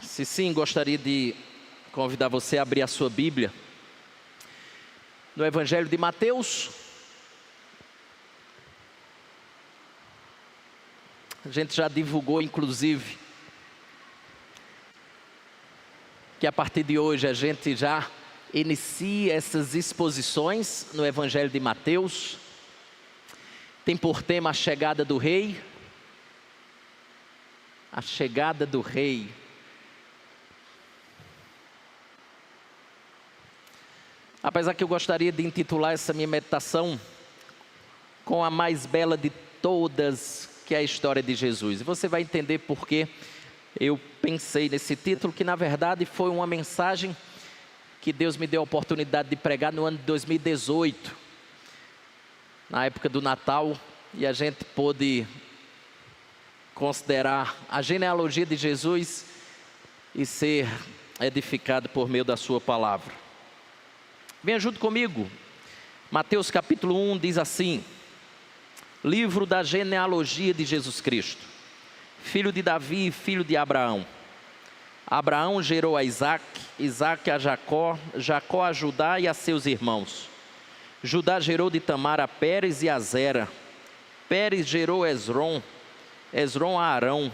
Se sim, gostaria de convidar você a abrir a sua Bíblia no Evangelho de Mateus. A gente já divulgou, inclusive, que a partir de hoje a gente já inicia essas exposições no Evangelho de Mateus. Tem por tema a chegada do Rei. A chegada do Rei. Apesar que eu gostaria de intitular essa minha meditação com a mais bela de todas, que é a história de Jesus. E você vai entender por que eu pensei nesse título, que na verdade foi uma mensagem que Deus me deu a oportunidade de pregar no ano de 2018, na época do Natal, e a gente pôde considerar a genealogia de Jesus e ser edificado por meio da sua palavra. Venha junto comigo. Mateus capítulo 1 diz assim: livro da genealogia de Jesus Cristo, filho de Davi, filho de Abraão. Abraão gerou a Isaac, Isaac a Jacó, Jacó a Judá e a seus irmãos. Judá gerou de Tamar a Pérez e a Zera. Pérez gerou Esrom, Esrom a Arão.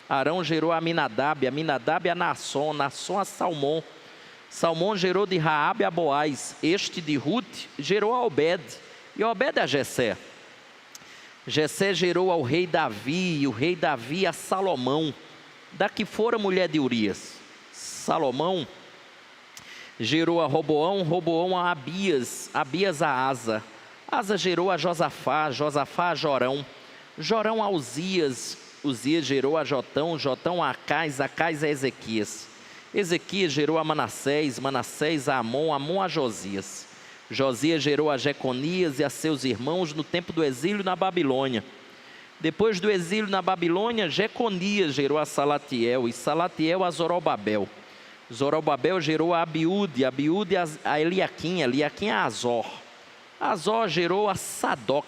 Arão gerou a Aminadab, Aminadab a Naasson, Naasson a Salmão. Salmão gerou de Raabe a Boaz. Este de Ruth gerou a Obed, e Obed a Jessé. Jessé gerou ao rei Davi, e o rei Davi a Salomão, da que fora mulher de Urias. Salomão gerou a Roboão, Roboão a Abias, Abias a Asa. Asa gerou a Josafá, Josafá a Jorão, Jorão a Uzias, Uzias gerou a Jotão, Jotão a Acais, Acais a Ezequias. Ezequias gerou a Manassés, Manassés a Amon, Amon a Josias. Josias gerou a Jeconias e a seus irmãos no tempo do exílio na Babilônia. Depois do exílio na Babilônia, Jeconias gerou a Salatiel, e Salatiel a Zorobabel. Zorobabel gerou a Abiúde, Abiúde a Eliaquim, Eliaquim a Azor. Azor gerou a Sadoc,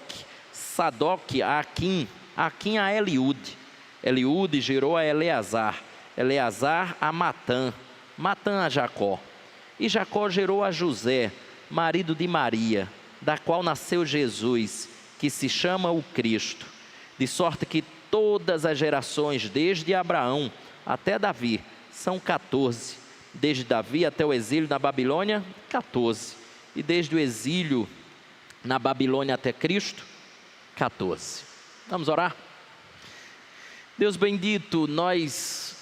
Sadoc a Aquim, Aquim a Eliúde. Eliúde gerou a Eleazar, Eleazar a Matã, Matã a Jacó. E Jacó gerou a José, marido de Maria, da qual nasceu Jesus, que se chama o Cristo. De sorte que todas as gerações, desde Abraão até Davi, são 14. Desde Davi até o exílio na Babilônia, 14. E desde o exílio na Babilônia até Cristo, 14. Vamos orar? Deus bendito, nós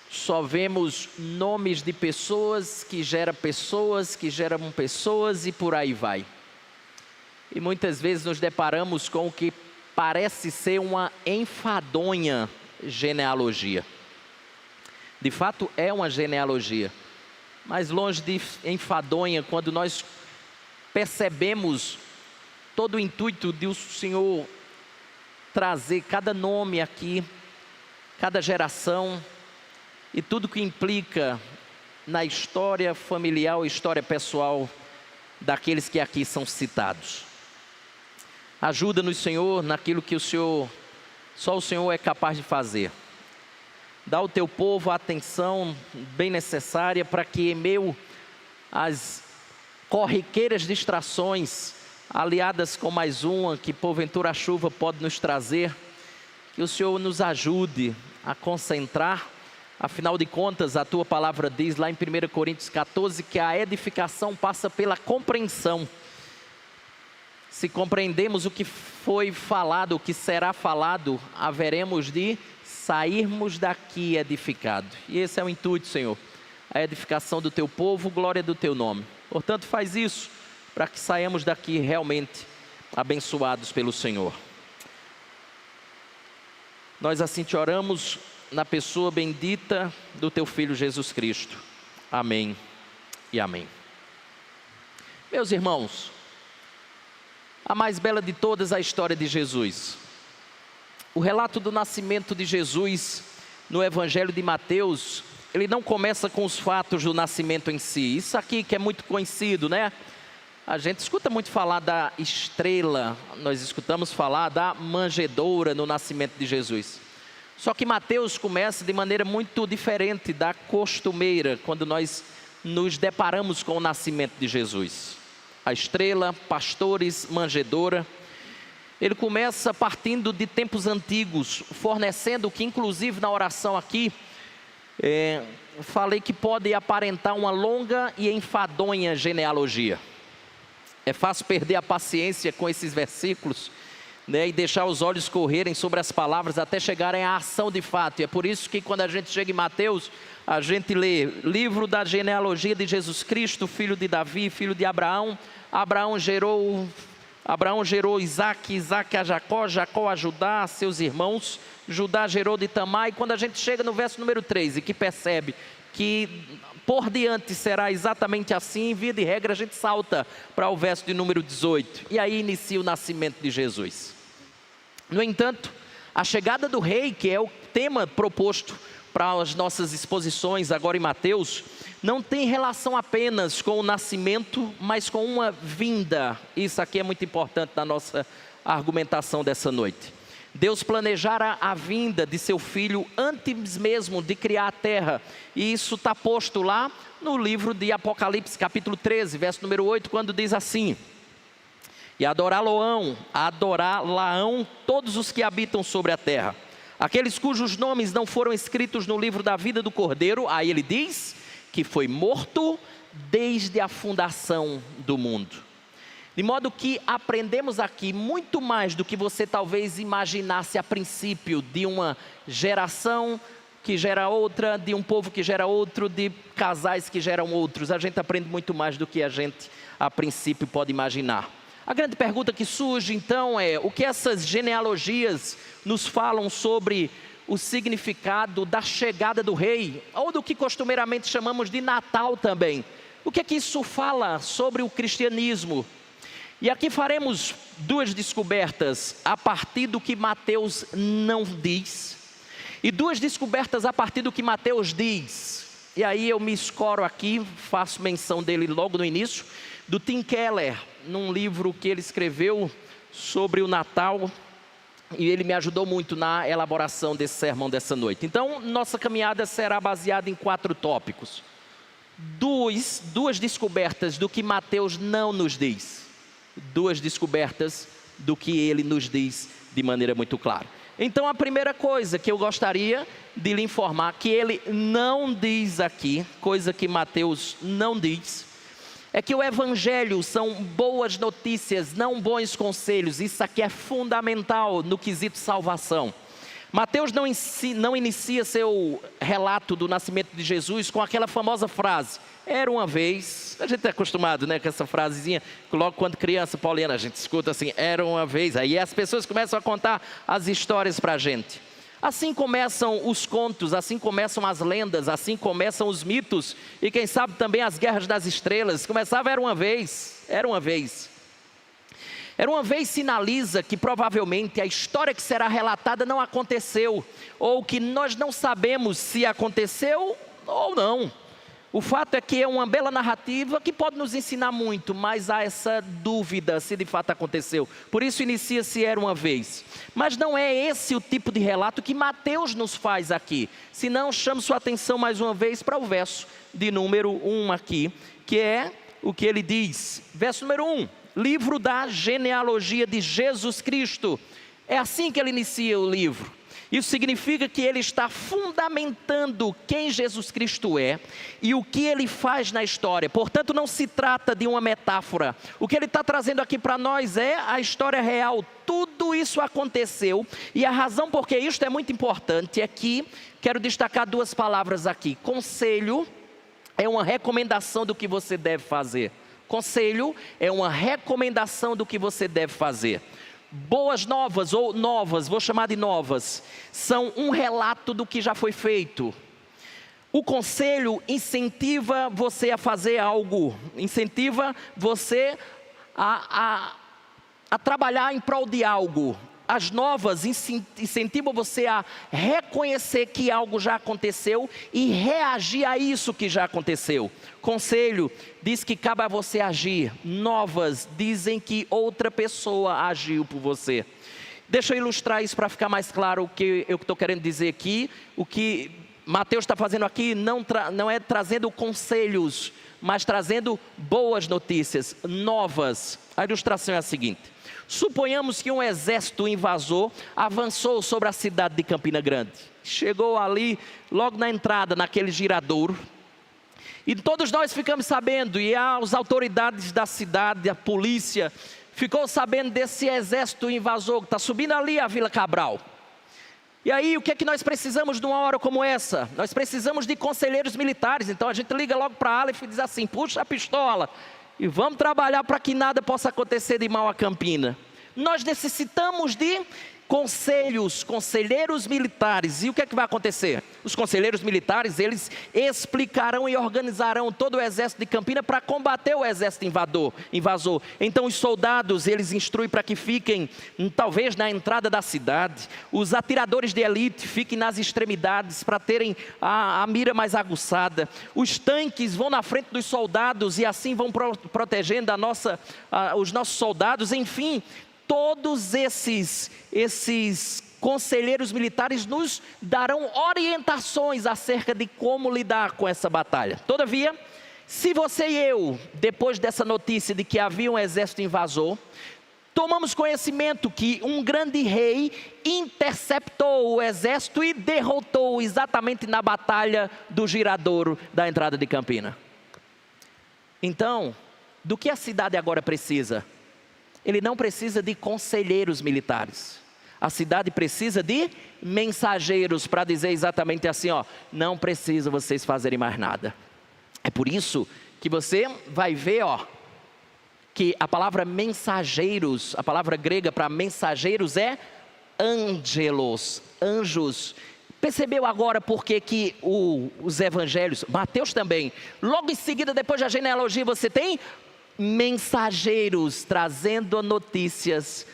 só vemos nomes de pessoas que geram pessoas e por aí vai. E muitas vezes nos deparamos com o que parece ser uma enfadonha genealogia. De fato é uma genealogia, mas longe de enfadonha, quando nós percebemos todo o intuito de o Senhor trazer cada nome aqui, cada geração, e tudo que implica na história familiar ou história pessoal daqueles que aqui são citados. Ajuda-nos, Senhor, naquilo que só o Senhor é capaz de fazer. Dá ao teu povo a atenção bem necessária para que, em meio às corriqueiras distrações, aliadas com mais uma que porventura a chuva pode nos trazer, que o Senhor nos ajude a concentrar. Afinal de contas, a tua palavra diz lá em 1 Coríntios 14 que a edificação passa pela compreensão. Se compreendemos o que foi falado, o que será falado, haveremos de sairmos daqui edificados. E esse é o intuito, Senhor, a edificação do teu povo, glória do teu nome. Portanto, faz isso para que saiamos daqui realmente abençoados pelo Senhor. Nós assim te oramos na pessoa bendita do teu Filho Jesus Cristo. Amém e amém. Meus irmãos, a mais bela de todas é a história de Jesus. O relato do nascimento de Jesus no Evangelho de Mateus, ele não começa com os fatos do nascimento em si. Isso aqui que é muito conhecido, né? A gente escuta muito falar da estrela, nós escutamos falar da manjedoura no nascimento de Jesus. Só que Mateus começa de maneira muito diferente da costumeira, quando nós nos deparamos com o nascimento de Jesus. A estrela, pastores, manjedoura. Ele começa partindo de tempos antigos, fornecendo o que inclusive na oração aqui, falei que pode aparentar uma longa e enfadonha genealogia. É fácil perder a paciência com esses versículos, né, e deixar os olhos correrem sobre as palavras até chegarem à ação de fato. E é por isso que quando a gente chega em Mateus, a gente lê livro da genealogia de Jesus Cristo, filho de Davi, filho de Abraão. Abraão gerou Isaac, Isaac a Jacó, Jacó a Judá, a seus irmãos. Judá gerou de Tamar. E quando a gente chega no verso número 3 e que percebe que por diante será exatamente assim, via de regra a gente salta para o verso de número 18. E aí inicia o nascimento de Jesus. No entanto, a chegada do rei, que é o tema proposto para as nossas exposições agora em Mateus, não tem relação apenas com o nascimento, mas com uma vinda. Isso aqui é muito importante na nossa argumentação dessa noite. Deus planejara a vinda de seu filho antes mesmo de criar a terra. E isso está posto lá no livro de Apocalipse, capítulo 13, verso número 8, quando diz assim: e adorá-lo-ão todos os que habitam sobre a terra, aqueles cujos nomes não foram escritos no livro da vida do Cordeiro. Aí ele diz que foi morto desde a fundação do mundo. De modo que aprendemos aqui muito mais do que você talvez imaginasse a princípio, de uma geração que gera outra, de um povo que gera outro, de casais que geram outros. A gente aprende muito mais do que a gente a princípio pode imaginar. A grande pergunta que surge então é: o que essas genealogias nos falam sobre o significado da chegada do rei, ou do que costumeiramente chamamos de Natal também? O que é que isso fala sobre o cristianismo? E aqui faremos duas descobertas a partir do que Mateus não diz, e duas descobertas a partir do que Mateus diz. E aí eu me escoro aqui, faço menção dele logo no início, do Tim Keller, num livro que ele escreveu sobre o Natal, e ele me ajudou muito na elaboração desse sermão dessa noite. Então, nossa caminhada será baseada em 4 tópicos. Duas descobertas do que Mateus não nos diz. Duas descobertas do que ele nos diz de maneira muito clara. Então, a primeira coisa que eu gostaria de lhe informar, que ele não diz aqui, coisa que Mateus não diz, é que o evangelho são boas notícias, não bons conselhos. Isso aqui é fundamental no quesito salvação. Mateus não inicia seu relato do nascimento de Jesus com aquela famosa frase: era uma vez. A gente está acostumado, né, com essa frasezinha, logo quando criança paulina a gente escuta assim: era uma vez. Aí as pessoas começam a contar as histórias para a gente. Assim começam os contos, assim começam as lendas, assim começam os mitos, e quem sabe também as guerras das estrelas. Começava era uma vez, era uma vez. Era uma vez sinaliza que provavelmente a história que será relatada não aconteceu, ou que nós não sabemos se aconteceu ou não. O fato é que é uma bela narrativa que pode nos ensinar muito, mas há essa dúvida se de fato aconteceu. Por isso inicia-se era uma vez. Mas não é esse o tipo de relato que Mateus nos faz aqui. Se não, chamo sua atenção mais uma vez para o verso de número 1 aqui, que é o que ele diz. Verso número 1. Livro da genealogia de Jesus Cristo. É assim que ele inicia o livro. Isso significa que ele está fundamentando quem Jesus Cristo é e o que ele faz na história. Portanto, não se trata de uma metáfora. O que ele está trazendo aqui para nós é a história real. Tudo isso aconteceu, e a razão por que isto é muito importante é que quero destacar 2 palavras aqui. Conselho é uma recomendação do que você deve fazer. Conselho é uma recomendação do que você deve fazer. Boas novas, ou novas, vou chamar de novas, são um relato do que já foi feito. O conselho incentiva você a fazer algo, incentiva você a trabalhar em prol de algo. As novas incentivam você a reconhecer que algo já aconteceu e reagir a isso que já aconteceu. Conselho diz que cabe a você agir. Novas dizem que outra pessoa agiu por você. Deixa eu ilustrar isso para ficar mais claro o que eu estou querendo dizer aqui. O que Mateus está fazendo aqui não é trazendo conselhos, mas trazendo boas notícias, novas. A ilustração é a seguinte: suponhamos que um exército invasor avançou sobre a cidade de Campina Grande. Chegou ali, logo na entrada, naquele giradouro. E todos nós ficamos sabendo, e as autoridades da cidade, a polícia, ficou sabendo desse exército invasor que está subindo ali a Vila Cabral. E aí, o que é que nós precisamos numa hora como essa? Nós precisamos de conselheiros militares. Então a gente liga logo para a Aleph e diz assim: puxa a pistola e vamos trabalhar para que nada possa acontecer de mal a Campina. Nós necessitamos de conselheiros militares. E o que é que vai acontecer? Os conselheiros militares, eles explicarão e organizarão todo o exército de Campina para combater o exército invasor. Então os soldados, eles instruem para que fiquem, talvez na entrada da cidade. Os atiradores de elite fiquem nas extremidades para terem a mira mais aguçada. Os tanques vão na frente dos soldados e assim vão protegendo os nossos soldados. Enfim, todos esses conselheiros militares nos darão orientações acerca de como lidar com essa batalha. Todavia, se você e eu, depois dessa notícia de que havia um exército invasor, tomamos conhecimento que um grande rei interceptou o exército e derrotou exatamente na batalha do giradouro da entrada de Campina. Então, do que a cidade agora precisa? Ele não precisa de conselheiros militares. A cidade precisa de mensageiros para dizer exatamente assim, ó: não precisa vocês fazerem mais nada. É por isso que você vai ver, ó, que a palavra mensageiros, a palavra grega para mensageiros é angelos, anjos. Percebeu agora por que os evangelhos, Mateus também, logo em seguida, depois da genealogia, você tem mensageiros trazendo notícias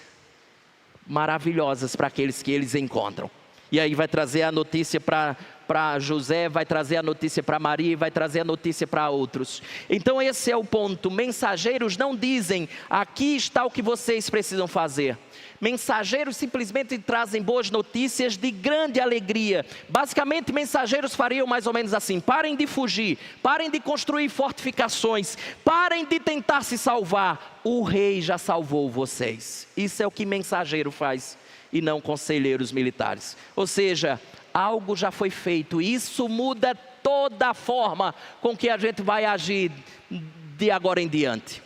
maravilhosas para aqueles que eles encontram. E aí vai trazer a notícia para José, vai trazer a notícia para Maria, vai trazer a notícia para outros. Então esse é o ponto. Mensageiros não dizem: aqui está o que vocês precisam fazer. Mensageiros simplesmente trazem boas notícias de grande alegria. Basicamente, mensageiros fariam mais ou menos assim: parem de fugir, parem de construir fortificações, parem de tentar se salvar. O rei já salvou vocês. Isso é o que mensageiro faz, e não conselheiros militares. Ou seja, algo já foi feito. Isso muda toda a forma com que a gente vai agir de agora em diante.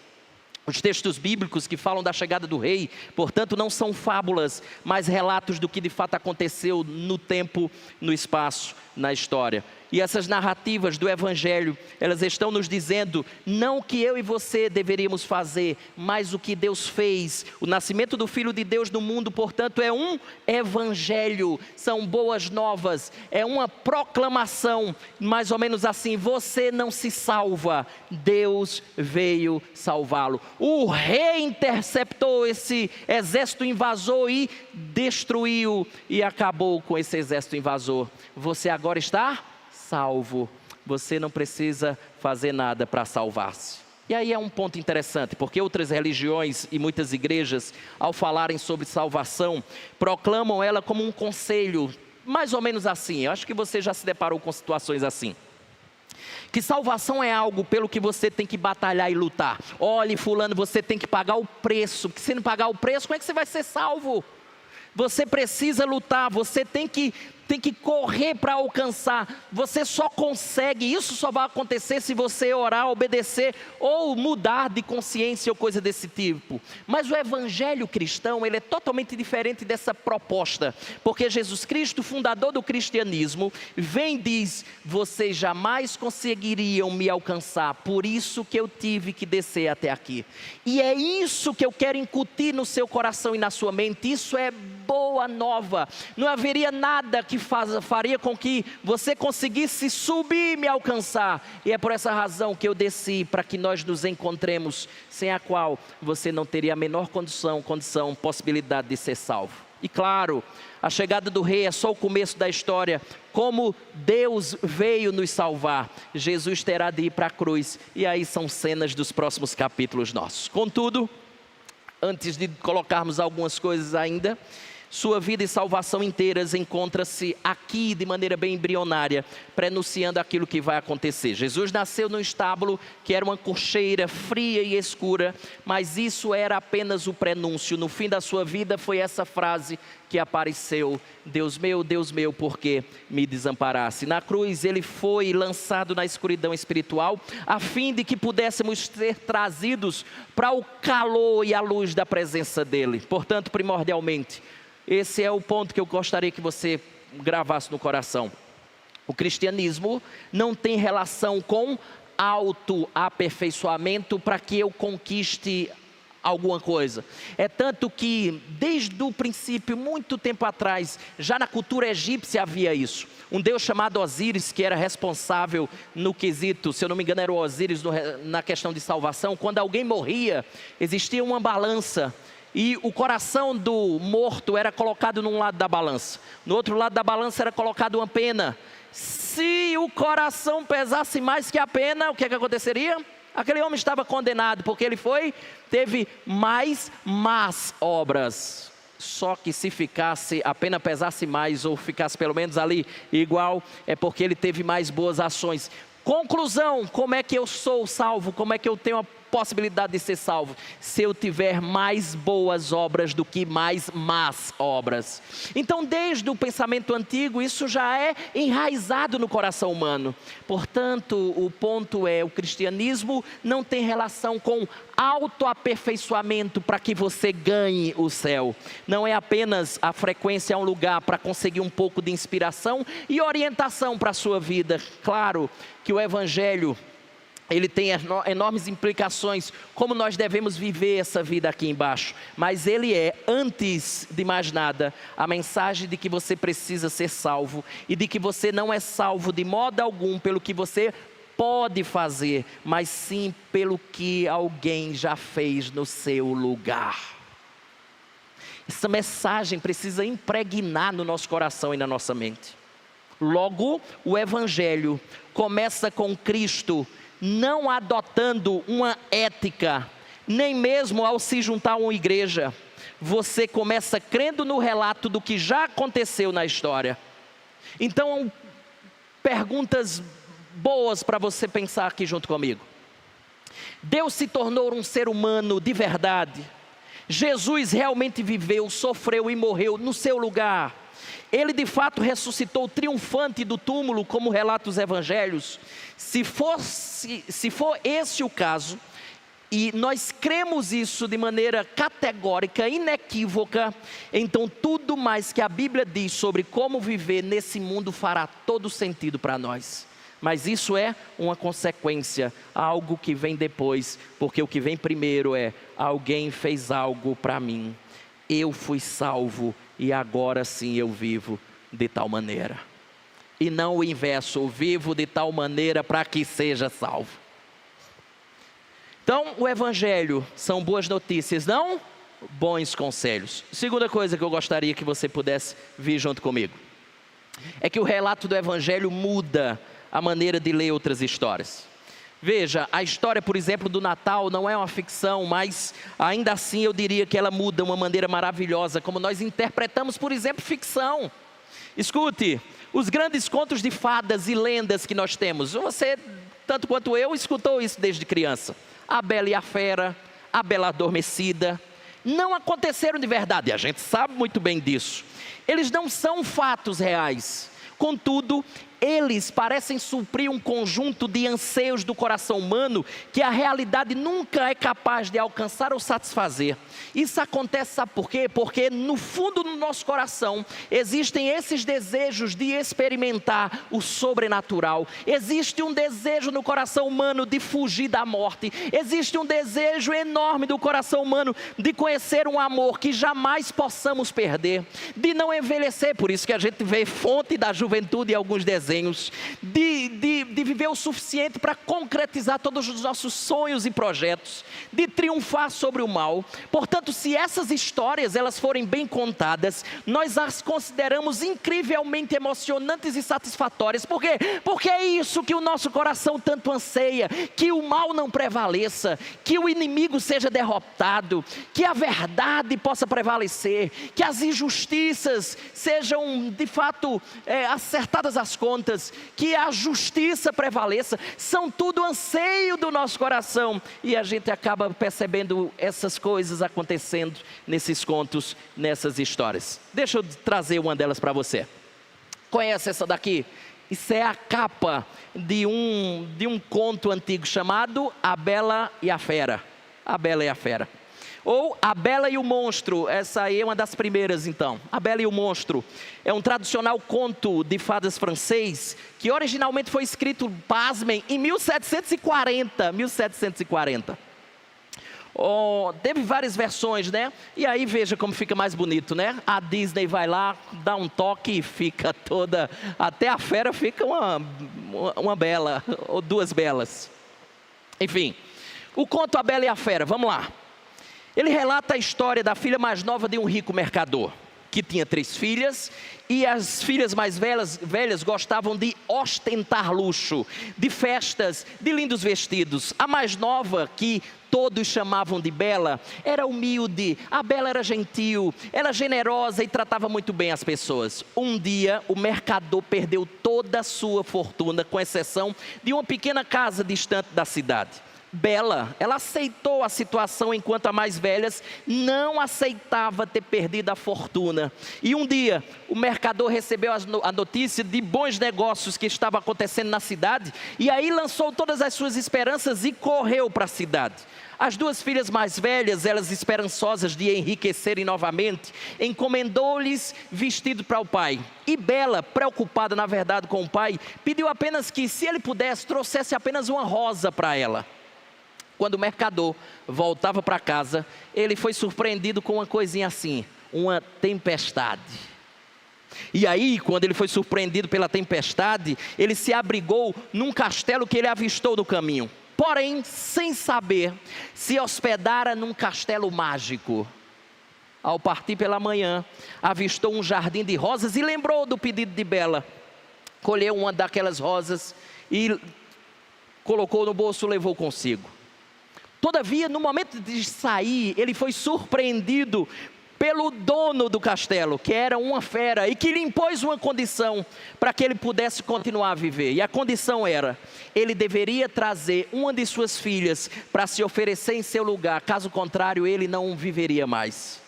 Os textos bíblicos que falam da chegada do rei, portanto, não são fábulas, mas relatos do que de fato aconteceu no tempo, no espaço, na história. E essas narrativas do Evangelho, elas estão nos dizendo não o que eu e você deveríamos fazer, mas o que Deus fez. O nascimento do Filho de Deus no mundo, portanto, é um Evangelho, são boas novas, é uma proclamação, mais ou menos assim: você não se salva, Deus veio salvá-lo. O rei interceptou esse exército invasor e destruiu e acabou com esse exército invasor. Você agora está salvo. Você não precisa fazer nada para salvar-se. E aí é um ponto interessante, porque outras religiões e muitas igrejas, ao falarem sobre salvação, proclamam ela como um conselho, mais ou menos assim. Eu acho que você já se deparou com situações assim. Que salvação é algo pelo que você tem que batalhar e lutar. Olhe, fulano, você tem que pagar o preço, porque se não pagar o preço, como é que você vai ser salvo? Você precisa lutar, você tem que correr para alcançar. Você só consegue, isso só vai acontecer se você orar, obedecer ou mudar de consciência ou coisa desse tipo. Mas o evangelho cristão, ele é totalmente diferente dessa proposta, porque Jesus Cristo, fundador do cristianismo, vem e diz: vocês jamais conseguiriam me alcançar, por isso que eu tive que descer até aqui. E é isso que eu quero incutir no seu coração e na sua mente. Isso é boa nova. Não haveria nada que faria com que você conseguisse subir e me alcançar. E é por essa razão que eu desci, para que nós nos encontremos, sem a qual você não teria a menor possibilidade de ser salvo. E claro, a chegada do rei é só o começo da história. Como Deus veio nos salvar, Jesus terá de ir para a cruz. E aí são cenas dos próximos capítulos nossos. Contudo, antes de colocarmos algumas coisas ainda, Sua vida e salvação inteiras encontra-se aqui de maneira bem embrionária, prenunciando aquilo que vai acontecer. Jesus nasceu num estábulo que era uma cocheira fria e escura, mas isso era apenas o prenúncio. No fim da sua vida foi essa frase que apareceu: Deus meu, por que me desamparaste? Na cruz ele foi lançado na escuridão espiritual, a fim de que pudéssemos ser trazidos para o calor e a luz da presença dele. Portanto, primordialmente, esse é o ponto que eu gostaria que você gravasse no coração. O cristianismo não tem relação com autoaperfeiçoamento para que eu conquiste alguma coisa. É tanto que desde o princípio, muito tempo atrás, já na cultura egípcia havia isso. Um deus chamado Osíris, que era responsável no quesito, se eu não me engano era o Osíris na questão de salvação. Quando alguém morria, existia uma balança e o coração do morto era colocado num lado da balança. No outro lado da balança era colocado uma pena. Se o coração pesasse mais que a pena, o que aconteceria? Aquele homem estava condenado, porque ele teve mais más obras. Só que se a pena pesasse mais, ou ficasse pelo menos ali igual, é porque ele teve mais boas ações. Conclusão: como é que eu sou salvo? Como é que eu tenho a possibilidade de ser salvo? Se eu tiver mais boas obras do que mais más obras. Então, desde o pensamento antigo, isso já é enraizado no coração humano. Portanto, o ponto é: o cristianismo não tem relação com autoaperfeiçoamento para que você ganhe o céu. Não é apenas a frequência a um lugar para conseguir um pouco de inspiração e orientação para a sua vida. Claro que o evangelho, ele tem enormes implicações, como nós devemos viver essa vida aqui embaixo. Mas ele é, antes de mais nada, a mensagem de que você precisa ser salvo. E de que você não é salvo de modo algum pelo que você pode fazer, mas sim pelo que alguém já fez no seu lugar. Essa mensagem precisa impregnar no nosso coração e na nossa mente. Logo, o evangelho começa com Cristo não adotando uma ética, nem mesmo ao se juntar a uma igreja. Você começa crendo no relato do que já aconteceu na história. Então, perguntas boas para você pensar aqui junto comigo. Deus se tornou um ser humano de verdade. Jesus realmente viveu, sofreu e morreu no seu lugar. Ele de fato ressuscitou triunfante do túmulo, como relata os evangelhos. Se for esse o caso, e nós cremos isso de maneira categórica, inequívoca, então tudo mais que a Bíblia diz sobre como viver nesse mundo fará todo sentido para nós. Mas isso é uma consequência, algo que vem depois, porque o que vem primeiro é: alguém fez algo para mim, eu fui salvo e agora sim eu vivo de tal maneira. E não o inverso: eu vivo de tal maneira para que seja salvo. Então, o evangelho são boas notícias, não bons conselhos. Segunda coisa que eu gostaria que você pudesse vir junto comigo, é que o relato do evangelho muda a maneira de ler outras histórias. Veja, a história, por exemplo, do Natal não é uma ficção, mas ainda assim eu diria que ela muda de uma maneira maravilhosa, como nós interpretamos, por exemplo, ficção. Escute, os grandes contos de fadas e lendas que nós temos, você, tanto quanto eu, escutou isso desde criança. A Bela e a Fera, a Bela Adormecida, não aconteceram de verdade, a gente sabe muito bem disso. Eles não são fatos reais, contudo, eles parecem suprir um conjunto de anseios do coração humano que a realidade nunca é capaz de alcançar ou satisfazer. Isso acontece, sabe por quê? Porque no fundo do nosso coração existem esses desejos de experimentar o sobrenatural. Existe um desejo no coração humano de fugir da morte. Existe um desejo enorme do coração humano de conhecer um amor que jamais possamos perder, de não envelhecer. Por isso que a gente vê fonte da juventude em alguns desenhos. desenhos, de viver o suficiente para concretizar todos os nossos sonhos e projetos, de triunfar sobre o mal. Portanto, se essas histórias elas forem bem contadas, nós as consideramos incrivelmente emocionantes e satisfatórias. Por quê? Porque é isso que o nosso coração tanto anseia, que o mal não prevaleça, que o inimigo seja derrotado, que a verdade possa prevalecer, que as injustiças sejam de fato acertadas as contas, que a justiça prevaleça. São tudo anseio do nosso coração, e a gente acaba percebendo essas coisas acontecendo nesses contos, nessas histórias. Deixa eu trazer uma delas para você. Conhece essa daqui? Isso é a capa de um conto antigo chamado A Bela e a Fera. A Bela e a Fera. Ou A Bela e o Monstro. Essa aí é uma das primeiras então. A Bela e o Monstro é um tradicional conto de fadas francês, que originalmente foi escrito, pasmem, em 1740. Teve várias versões, né? E aí veja como fica mais bonito, né? A Disney vai lá, dá um toque e fica toda... Até a fera fica uma bela, ou duas belas. Enfim, o conto A Bela e a Fera, vamos lá. Ele relata a história da filha mais nova de um rico mercador, que tinha 3 filhas, e as filhas mais velhas gostavam de ostentar luxo, de festas, de lindos vestidos. A mais nova, que todos chamavam de Bela, era humilde. A Bela era gentil, era generosa e tratava muito bem as pessoas. Um dia, o mercador perdeu toda a sua fortuna, com exceção de uma pequena casa distante da cidade. Bela, ela aceitou a situação, enquanto a mais velhas não aceitava ter perdido a fortuna. E um dia, o mercador recebeu a notícia de bons negócios que estavam acontecendo na cidade, e aí lançou todas as suas esperanças e correu para a cidade. As 2 filhas mais velhas, elas esperançosas de enriquecerem novamente, encomendou-lhes vestido para o pai. E Bela, preocupada na verdade com o pai, pediu apenas que, se ele pudesse, trouxesse apenas uma rosa para ela. Quando o mercador voltava para casa, ele foi surpreendido com uma coisinha assim, uma tempestade. E aí, quando ele foi surpreendido pela tempestade, ele se abrigou num castelo que ele avistou no caminho. Porém, sem saber, se hospedara num castelo mágico. Ao partir pela manhã, avistou um jardim de rosas e lembrou do pedido de Bela. Colheu uma daquelas rosas e colocou no bolso e levou consigo. Todavia, no momento de sair, ele foi surpreendido pelo dono do castelo, que era uma fera, e que lhe impôs uma condição para que ele pudesse continuar a viver. E a condição era: ele deveria trazer uma de suas filhas para se oferecer em seu lugar, caso contrário ele não viveria mais.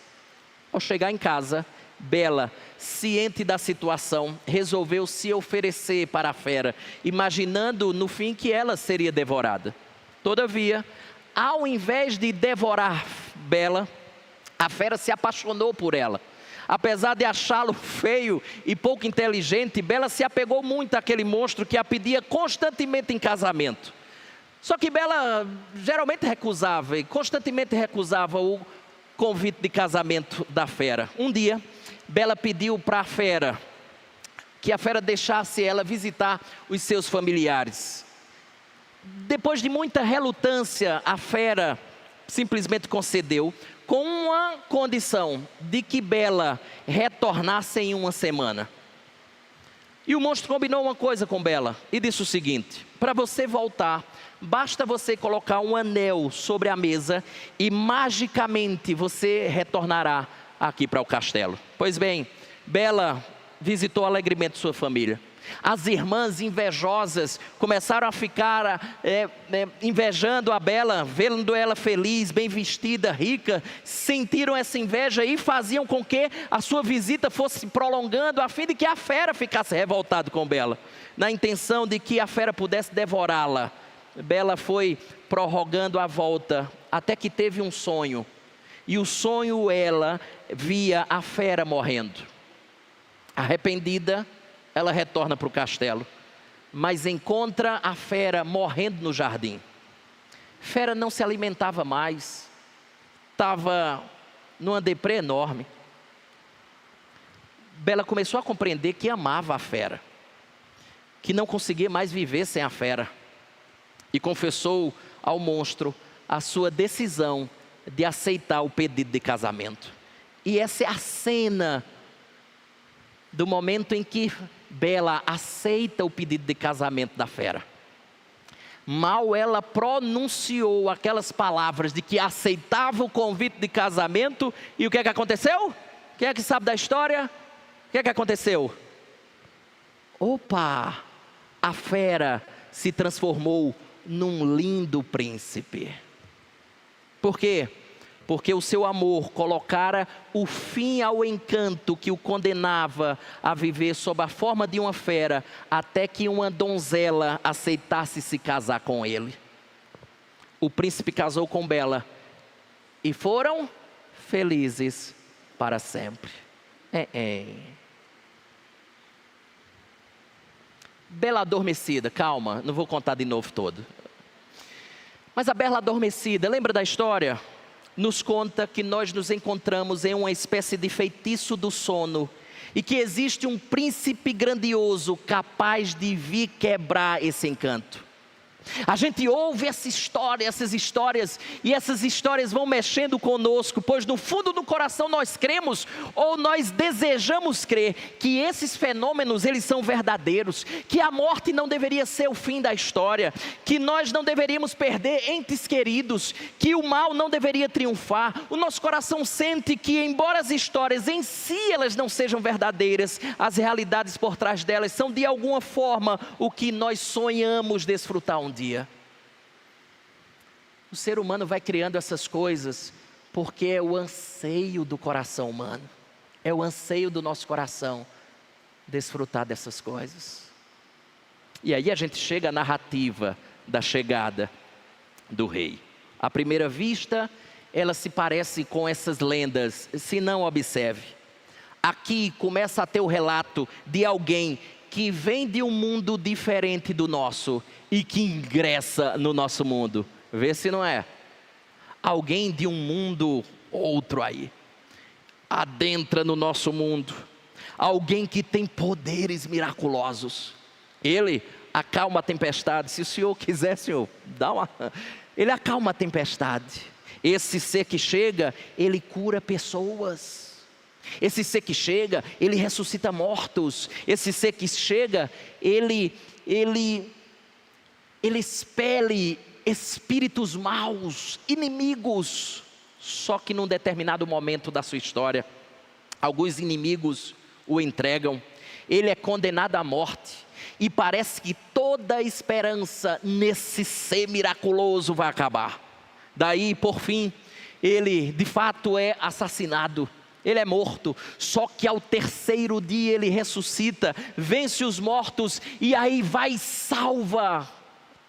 Ao chegar em casa, Bela, ciente da situação, resolveu se oferecer para a fera, imaginando no fim que ela seria devorada. Todavia, ao invés de devorar Bela, a fera se apaixonou por ela. Apesar de achá-lo feio e pouco inteligente, Bela se apegou muito àquele monstro que a pedia constantemente em casamento. Só que Bela geralmente recusava, e constantemente recusava o convite de casamento da fera. Um dia, Bela pediu para a fera que a fera deixasse ela visitar os seus familiares. Depois de muita relutância, a fera simplesmente concedeu, com uma condição: de que Bela retornasse em uma semana. E o monstro combinou uma coisa com Bela e disse o seguinte: para você voltar, basta você colocar um anel sobre a mesa e magicamente você retornará aqui para o castelo. Pois bem, Bela visitou alegremente sua família. As irmãs invejosas começaram a ficar invejando a Bela, vendo ela feliz, bem vestida, rica. Sentiram essa inveja e faziam com que a sua visita fosse prolongando, a fim de que a fera ficasse revoltada com Bela, na intenção de que a fera pudesse devorá-la. Bela foi prorrogando a volta, até que teve um sonho. E o sonho, ela via a fera morrendo. Arrependida, ela retorna para o castelo, mas encontra a fera morrendo no jardim. Fera não se alimentava mais, estava numa deprê enorme. Bela começou a compreender que amava a fera. que não conseguia mais viver sem a fera e confessou ao monstro a sua decisão de aceitar o pedido de casamento. E essa é a cena do momento em que Bela aceita o pedido de casamento da fera. Mal ela pronunciou aquelas palavras de que aceitava o convite de casamento, e o que é que aconteceu? Quem é que sabe da história? O que é que aconteceu? Opa! A fera se transformou num lindo príncipe. Por quê? Porque o seu amor colocara o fim ao encanto que o condenava a viver sob a forma de uma fera, até que uma donzela aceitasse se casar com ele. O príncipe casou com Bela e foram felizes para sempre. Bela adormecida, calma, não vou contar de novo todo. Mas a Bela adormecida, lembra da história? Nos conta que nós nos encontramos em uma espécie de feitiço do sono, e que existe um príncipe grandioso capaz de vir quebrar esse encanto. A gente ouve essas histórias, e essas histórias vão mexendo conosco, pois no fundo do coração nós cremos, ou nós desejamos crer, que esses fenômenos eles são verdadeiros, que a morte não deveria ser o fim da história, que nós não deveríamos perder entes queridos, que o mal não deveria triunfar. O nosso coração sente que, embora as histórias em si elas não sejam verdadeiras, as realidades por trás delas são de alguma forma o que nós sonhamos desfrutar um dia. O ser humano vai criando essas coisas porque é o anseio do coração humano, é o anseio do nosso coração desfrutar dessas coisas. E aí a gente chega à narrativa da chegada do rei. À primeira vista, ela se parece com essas lendas, se não observe. Aqui começa a ter o relato de alguém que vem de um mundo diferente do nosso e que ingressa no nosso mundo. Vê se não é. Alguém de um mundo outro aí, adentra no nosso mundo. Alguém que tem poderes miraculosos. Ele acalma a tempestade. Se o Senhor quiser, Senhor, ele acalma a tempestade. Esse ser que chega, ele cura pessoas. Esse ser que chega, ele ressuscita mortos. Esse ser que chega, ele expele espíritos maus, inimigos. Só que num determinado momento da sua história, alguns inimigos o entregam. Ele é condenado à morte. E parece que toda a esperança nesse ser miraculoso vai acabar. Daí, por fim, ele de fato é assassinado. Ele é morto, só que ao terceiro dia ele ressuscita, vence os mortos e aí vai e salva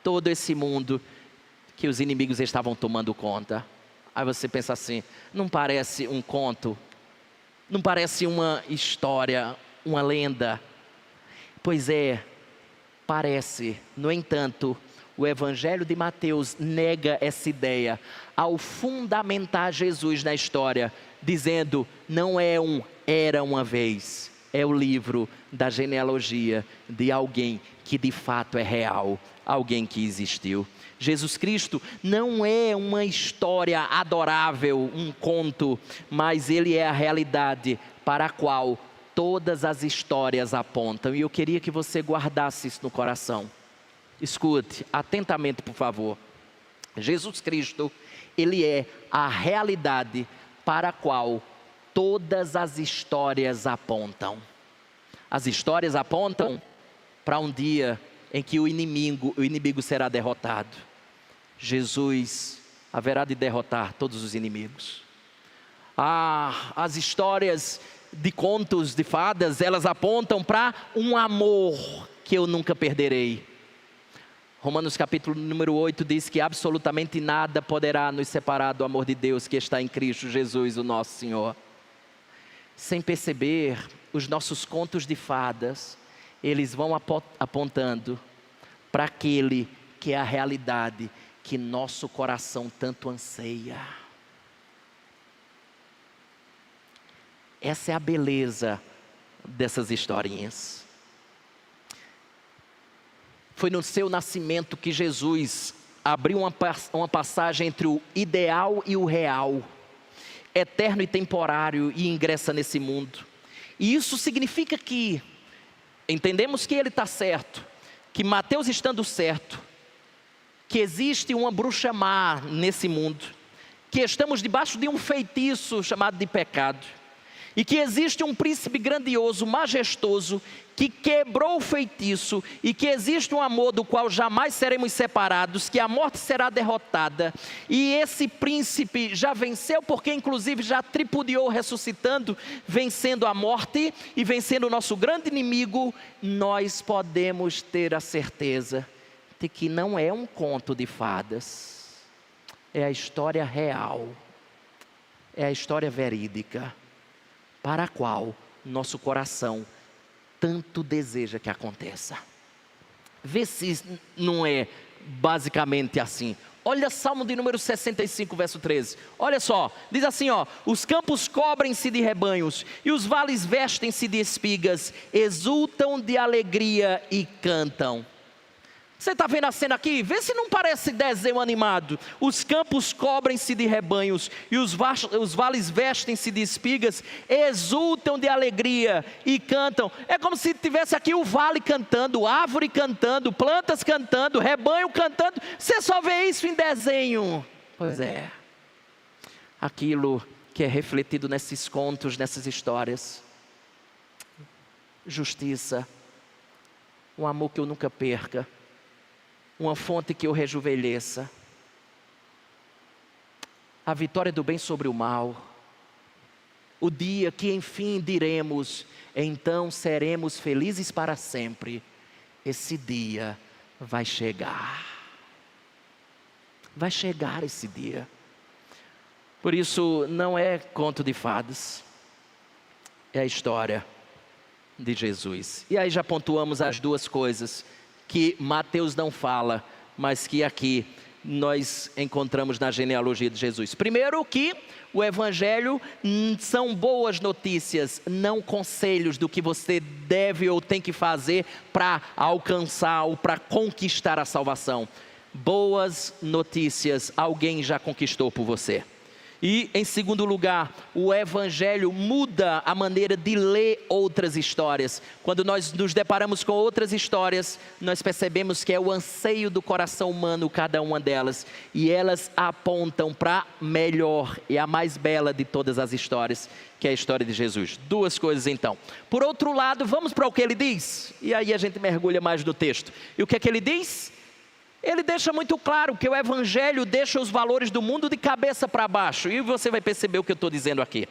todo esse mundo que os inimigos estavam tomando conta. Aí você pensa assim, não parece um conto? Não parece uma história, uma lenda? Pois é, parece. No entanto, o Evangelho de Mateus nega essa ideia ao fundamentar Jesus na história, dizendo, não é era uma vez, é o livro da genealogia de alguém que de fato é real, alguém que existiu. Jesus Cristo não é uma história adorável, um conto, mas Ele é a realidade para a qual todas as histórias apontam. E eu queria que você guardasse isso no coração. Escute atentamente, por favor. Jesus Cristo, Ele é a realidade para a qual todas as histórias apontam. As histórias apontam para um dia em que o inimigo será derrotado. Jesus haverá de derrotar todos os inimigos. As histórias de contos, de fadas, elas apontam para um amor que eu nunca perderei. Romanos capítulo número 8 diz que absolutamente nada poderá nos separar do amor de Deus que está em Cristo Jesus, o nosso Senhor. Sem perceber, os nossos contos de fadas, eles vão apontando para aquele que é a realidade que nosso coração tanto anseia. Essa é a beleza dessas historinhas. Foi no seu nascimento que Jesus abriu uma passagem entre o ideal e o real, eterno e temporário, e ingressa nesse mundo. E isso significa que entendemos que ele está certo, que Mateus estando certo, que existe uma bruxa má nesse mundo, que estamos debaixo de um feitiço chamado de pecado, e que existe um príncipe grandioso, majestoso, que quebrou o feitiço, e que existe um amor do qual jamais seremos separados, que a morte será derrotada, e esse príncipe já venceu, porque inclusive já tripudiou ressuscitando, vencendo a morte e vencendo o nosso grande inimigo. Nós podemos ter a certeza de que não é um conto de fadas, é a história real, é a história verídica, para a qual nosso coração tanto deseja que aconteça. Vê se não é basicamente assim. Olha Salmo de número 65, verso 13. Olha só, diz assim, ó: os campos cobrem-se de rebanhos, e os vales vestem-se de espigas, exultam de alegria e cantam. Você está vendo a cena aqui? Vê se não parece desenho animado. Os campos cobrem-se de rebanhos, e os vales vestem-se de espigas, exultam de alegria e cantam. É como se tivesse aqui o vale cantando, árvore cantando, plantas cantando, rebanho cantando. Você só vê isso em desenho. Pois é. Aquilo que é refletido nesses contos, nessas histórias. Justiça. Um amor que eu nunca perca. Uma fonte que eu rejuvenesça, a vitória do bem sobre o mal, o dia que enfim diremos, então seremos felizes para sempre. Esse dia vai chegar esse dia. Por isso não é conto de fadas, é a história de Jesus. E aí já pontuamos as duas coisas que Mateus não fala, mas que aqui nós encontramos na genealogia de Jesus. Primeiro, que o Evangelho são boas notícias, não conselhos do que você deve ou tem que fazer para alcançar ou para conquistar a salvação. Boas notícias, alguém já conquistou por você. E em segundo lugar, o Evangelho muda a maneira de ler outras histórias. Quando nós nos deparamos com outras histórias, nós percebemos que é o anseio do coração humano cada uma delas. E elas apontam para a melhor e a mais bela de todas as histórias, que é a história de Jesus. Duas coisas então. Por outro lado, vamos para o que ele diz. E aí a gente mergulha mais no texto. E o que é que ele diz? Ele deixa muito claro que o Evangelho deixa os valores do mundo de cabeça para baixo. E você vai perceber o que eu estou dizendo aqui.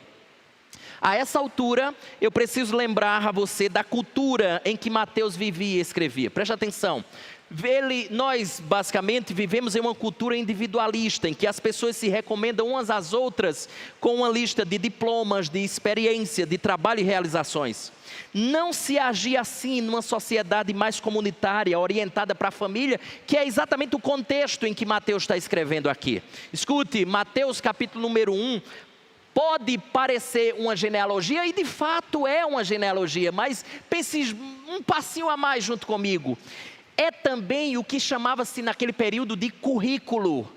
A essa altura, eu preciso lembrar a você da cultura em que Mateus vivia e escrevia. Preste atenção. Nós basicamente vivemos em uma cultura individualista, em que as pessoas se recomendam umas às outras com uma lista de diplomas, de experiência, de trabalho e realizações. Não se agia assim numa sociedade mais comunitária, orientada para a família, que é exatamente o contexto em que Mateus está escrevendo aqui. Escute, Mateus capítulo número 1, pode parecer uma genealogia, e de fato é uma genealogia, mas pense um passinho a mais junto comigo. É também o que chamava-se naquele período de currículo.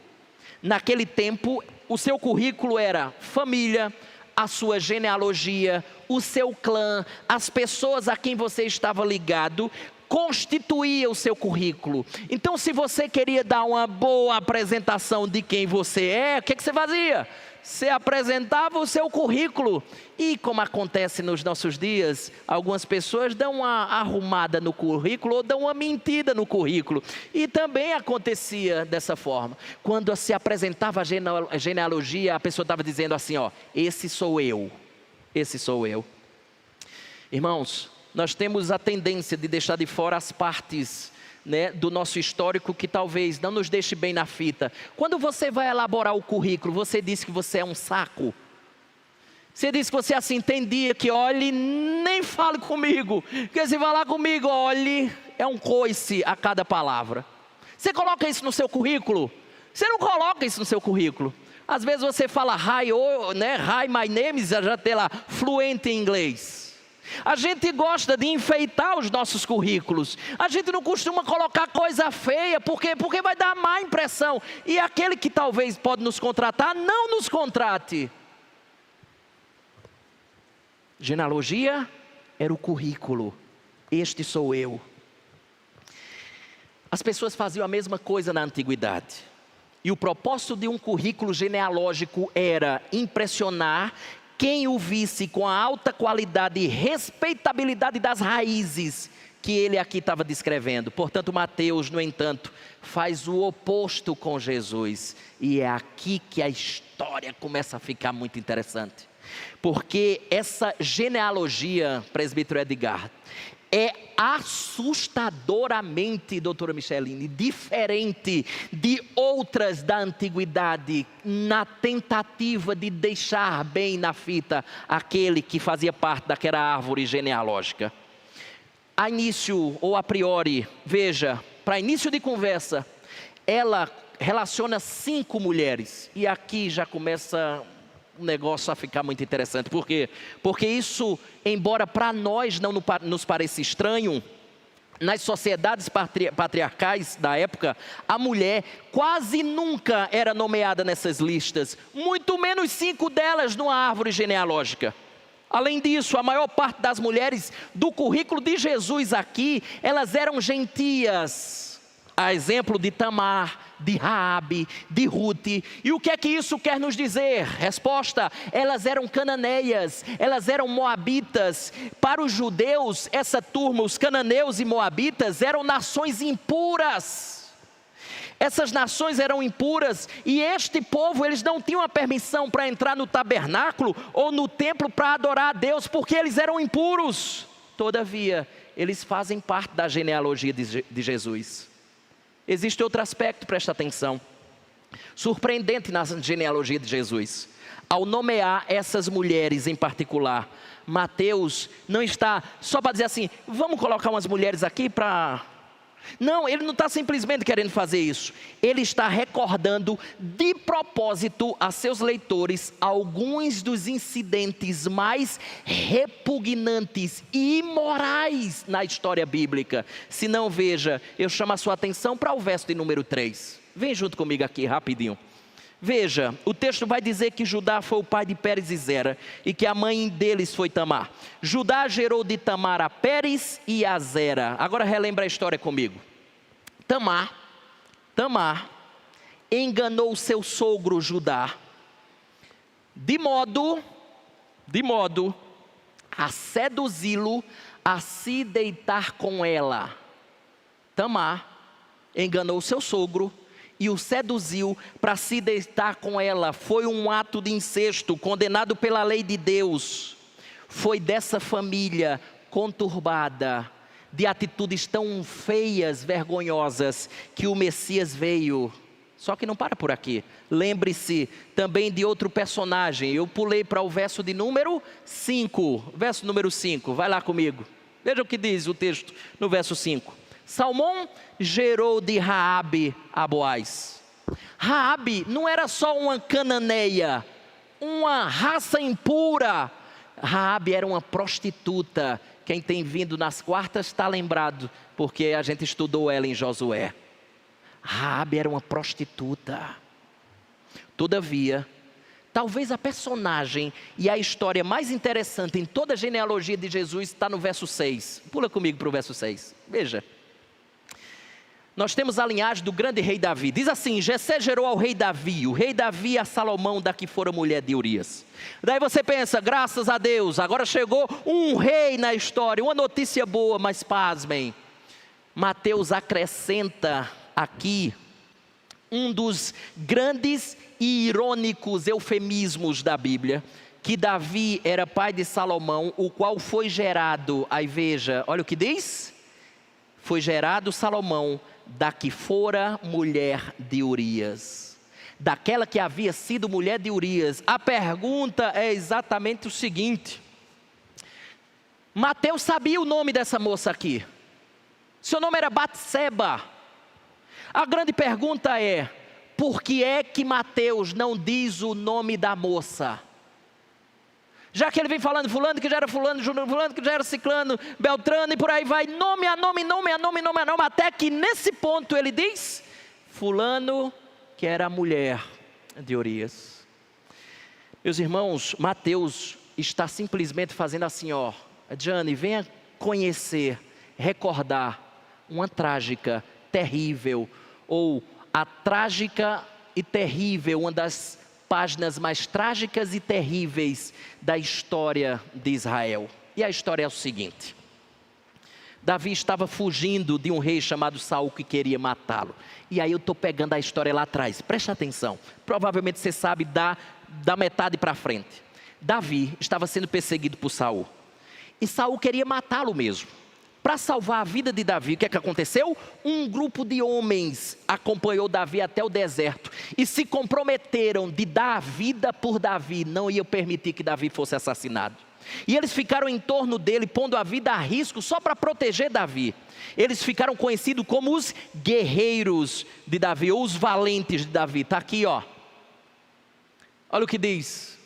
Naquele tempo, o seu currículo era família, a sua genealogia, o seu clã, as pessoas a quem você estava ligado, constituía o seu currículo. Então, se você queria dar uma boa apresentação de quem você é, o que você fazia? Você apresentava o seu currículo. E como acontece nos nossos dias, algumas pessoas dão uma arrumada no currículo ou dão uma mentira no currículo. E também acontecia dessa forma. Quando se apresentava a genealogia, a pessoa estava dizendo assim, ó: esse sou eu, esse sou eu. Irmãos, nós temos a tendência de deixar de fora as partes, né, do nosso histórico que talvez não nos deixe bem na fita. Quando você vai elaborar o currículo, você diz que você é um saco. Você diz que você assim tem dia que olhe, nem fale comigo, porque se falar comigo, olhe, é um coice a cada palavra. Você coloca isso no seu currículo? Você não coloca isso no seu currículo. Às vezes você fala hi, né, hi, my name is, já tem lá, fluente em inglês. A gente gosta de enfeitar os nossos currículos. A gente não costuma colocar coisa feia, porque vai dar má impressão. E aquele que talvez pode nos contratar, não nos contrate. Genealogia era o currículo. Este sou eu. As pessoas faziam a mesma coisa na antiguidade. E o propósito de um currículo genealógico era impressionar quem o visse com a alta qualidade e respeitabilidade das raízes que ele aqui estava descrevendo. Portanto, Mateus, no entanto, faz o oposto com Jesus. E é aqui que a história começa a ficar muito interessante. Porque essa genealogia, presbítero Edgar, é assustadoramente, doutora Micheline, diferente de outras da antiguidade, na tentativa de deixar bem na fita aquele que fazia parte daquela árvore genealógica. A início, ou a priori, veja, para início de conversa, ela relaciona 5 mulheres, e aqui já começa o negócio a ficar muito interessante. Por quê? Porque isso, embora para nós não nos pareça estranho, nas sociedades patriarcais da época, a mulher quase nunca era nomeada nessas listas, muito menos 5 delas numa árvore genealógica. Além disso, a maior parte das mulheres do currículo de Jesus aqui, elas eram gentias, a exemplo de Tamar, de Raabe, de Rute. E o que é que isso quer nos dizer? Resposta: elas eram cananeias, elas eram moabitas. Para os judeus, essa turma, os cananeus e moabitas, eram nações impuras. Essas nações eram impuras, e este povo, eles não tinham a permissão para entrar no tabernáculo ou no templo para adorar a Deus, porque eles eram impuros. Todavia, eles fazem parte da genealogia de Jesus. Existe outro aspecto, presta atenção, surpreendente na genealogia de Jesus. Ao nomear essas mulheres em particular, Mateus não está só para dizer assim, vamos colocar umas mulheres aqui para... Não, ele não está simplesmente querendo fazer isso. Ele está recordando de propósito a seus leitores alguns dos incidentes mais repugnantes e imorais na história bíblica. Se não, veja, eu chamo a sua atenção para o verso de número 3. Vem junto comigo aqui rapidinho. Veja, o texto vai dizer que Judá foi o pai de Pérez e Zera, e que a mãe deles foi Tamar. Judá gerou de Tamar a Pérez e a Zera. Agora relembra a história comigo. Tamar enganou seu sogro Judá, de modo a seduzi-lo a se deitar com ela. Tamar enganou seu sogro e o seduziu para se deitar com ela. Foi um ato de incesto, condenado pela lei de Deus. Foi dessa família conturbada, de atitudes tão feias, vergonhosas, que o Messias veio. Só que não para por aqui. Lembre-se também de outro personagem. Eu pulei para o verso de número 5. Verso número 5, vai lá comigo. Veja o que diz o texto no verso 5. Salmão gerou de Raabe a Boaz. Raabe não era só uma cananeia, uma raça impura. Raabe era uma prostituta. Quem tem vindo nas quartas está lembrado, porque a gente estudou ela em Josué. Raabe era uma prostituta. Todavia, talvez a personagem e a história mais interessante em toda a genealogia de Jesus está no verso 6. Pula comigo para o verso 6. Veja. Nós temos a linhagem do grande rei Davi. Diz assim: Jessé gerou ao rei Davi, o rei Davi a Salomão, da que fora mulher de Urias. Daí você pensa, graças a Deus, agora chegou um rei na história, uma notícia boa, mas pasmem. Mateus acrescenta aqui um dos grandes e irônicos eufemismos da Bíblia, que Davi era pai de Salomão, o qual foi gerado, aí veja, olha o que diz: foi gerado Salomão da que fora mulher de Urias, daquela que havia sido mulher de Urias. A pergunta é exatamente o seguinte: Mateus sabia o nome dessa moça aqui, seu nome era Batseba. A grande pergunta é, por que é que Mateus não diz o nome da moça? Já que ele vem falando fulano que já era fulano, fulano que já era ciclano, beltrano, e por aí vai, nome a nome, até que nesse ponto ele diz, fulano que era a mulher de Urias. Meus irmãos, Mateus está simplesmente fazendo assim, ó, Jane, venha conhecer, recordar uma trágica, terrível, ou a trágica e terrível, uma das páginas mais trágicas e terríveis da história de Israel. E a história é o seguinte: Davi estava fugindo de um rei chamado Saul que queria matá-lo. E aí eu estou pegando a história lá atrás, preste atenção, provavelmente você sabe da metade para frente. Davi estava sendo perseguido por Saul, e Saul queria matá-lo mesmo. Para salvar a vida de Davi, o que é que aconteceu? Um grupo de homens acompanhou Davi até o deserto e se comprometeram de dar a vida por Davi, não iam permitir que Davi fosse assassinado. E eles ficaram em torno dele, pondo a vida a risco só para proteger Davi. Eles ficaram conhecidos como os guerreiros de Davi, ou os valentes de Davi. Está aqui, ó. Olha o que diz.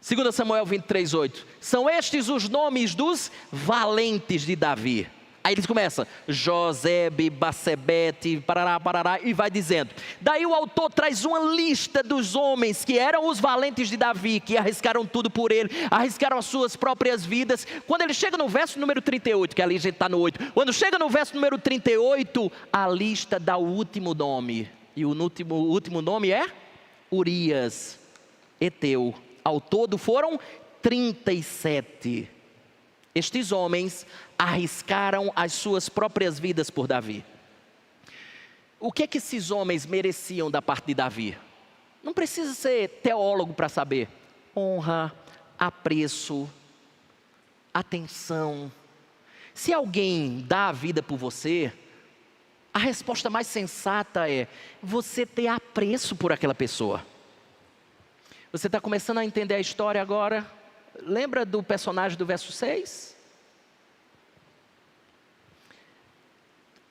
2 Samuel 23:8. São estes os nomes dos valentes de Davi. Aí eles começam, Josebe, Bassebete, parará, parará, e vai dizendo. Daí o autor traz uma lista dos homens que eram os valentes de Davi, que arriscaram tudo por ele, arriscaram as suas próprias vidas. Quando ele chega no verso número 38, que ali a gente está no 8, quando chega no verso número 38, a lista dá o último nome, e o último nome é Urias, Eteu. Ao todo foram 37. Estes homens arriscaram as suas próprias vidas por Davi. O que é que esses homens mereciam da parte de Davi? Não precisa ser teólogo para saber. Honra, apreço, atenção. Se alguém dá a vida por você, a resposta mais sensata é você ter apreço por aquela pessoa. Você está começando a entender a história agora? Lembra do personagem do verso 6?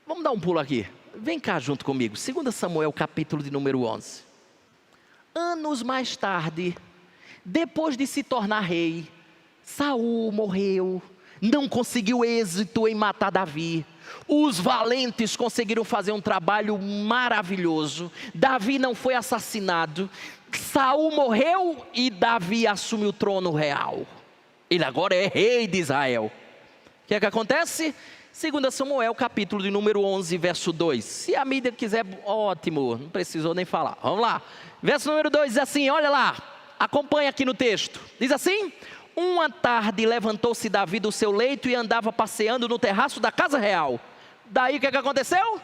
Vamos dar um pulo aqui. Vem cá junto comigo. 2 Samuel, capítulo de número 11. Anos mais tarde, depois de se tornar rei, Saul morreu. Não conseguiu êxito em matar Davi. Os valentes conseguiram fazer um trabalho maravilhoso. Davi não foi assassinado. Saul morreu e Davi assume o trono real. Ele agora é rei de Israel. O que é que acontece? 2 Samuel, capítulo de número 11, verso 2. Se a mídia quiser, ótimo, não precisou nem falar. Vamos lá. Verso número 2 diz assim, olha lá, acompanha aqui no texto. Diz assim: uma tarde levantou-se Davi do seu leito e andava passeando no terraço da casa real. Daí o que é que aconteceu?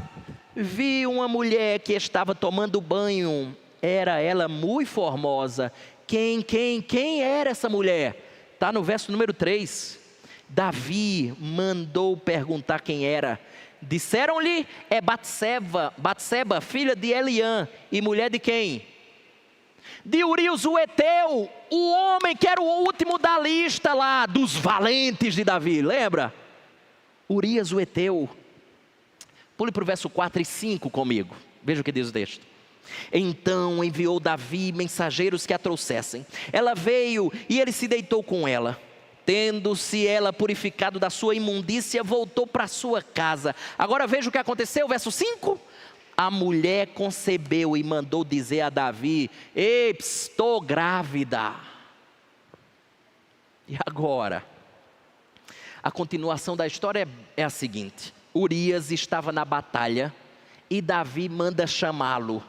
Vi uma mulher que estava tomando banho. Era ela muito formosa. Quem era essa mulher? Está no verso número 3. Davi mandou perguntar quem era. Disseram-lhe, é Batseba, filha de Eliã, e mulher de quem? De Urias o Eteu, o homem que era o último da lista lá, dos valentes de Davi, lembra? Urias o Eteu. Pule para o verso 4 e 5 comigo, veja o que diz o texto. Então enviou Davi mensageiros que a trouxessem. Ela veio e ele se deitou com ela. Tendo-se ela purificado da sua imundícia, voltou para sua casa. Agora veja o que aconteceu, verso 5. A mulher concebeu e mandou dizer a Davi: estou grávida. E agora? A continuação da história é a seguinte: Urias estava na batalha e Davi manda chamá-lo.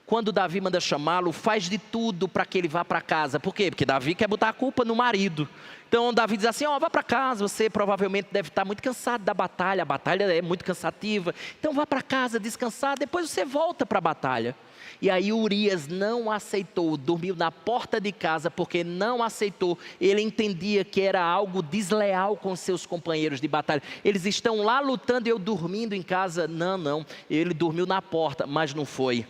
Quando Davi manda chamá-lo, faz de tudo para que ele vá para casa. Por quê? Porque Davi quer botar a culpa no marido. Então Davi diz assim, vá para casa, você provavelmente deve estar muito cansado da batalha. A batalha é muito cansativa. Então vá para casa descansar, depois você volta para a batalha. E aí Urias não aceitou, dormiu na porta de casa porque não aceitou. Ele entendia que era algo desleal com seus companheiros de batalha. Eles estão lá lutando e eu dormindo em casa. Não, ele dormiu na porta, mas não foi.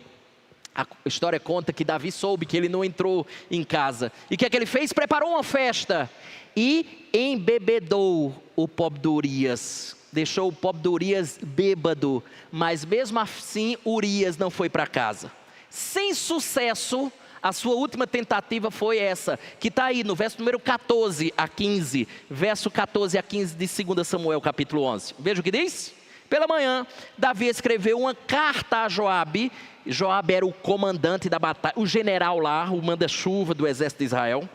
A história conta que Davi soube que ele não entrou em casa. E o que é que ele fez? Preparou uma festa e embebedou o pobre de Urias. Deixou o pobre de Urias bêbado. Mas mesmo assim Urias não foi para casa. Sem sucesso, A sua última tentativa foi essa, que está aí no verso número 14 a 15. Verso 14 a 15 de 2 Samuel, capítulo 11. Veja o que diz. Pela manhã, Davi escreveu uma carta a Joabe. Joabe era o comandante da batalha, o general lá, o manda-chuva do exército de Israel.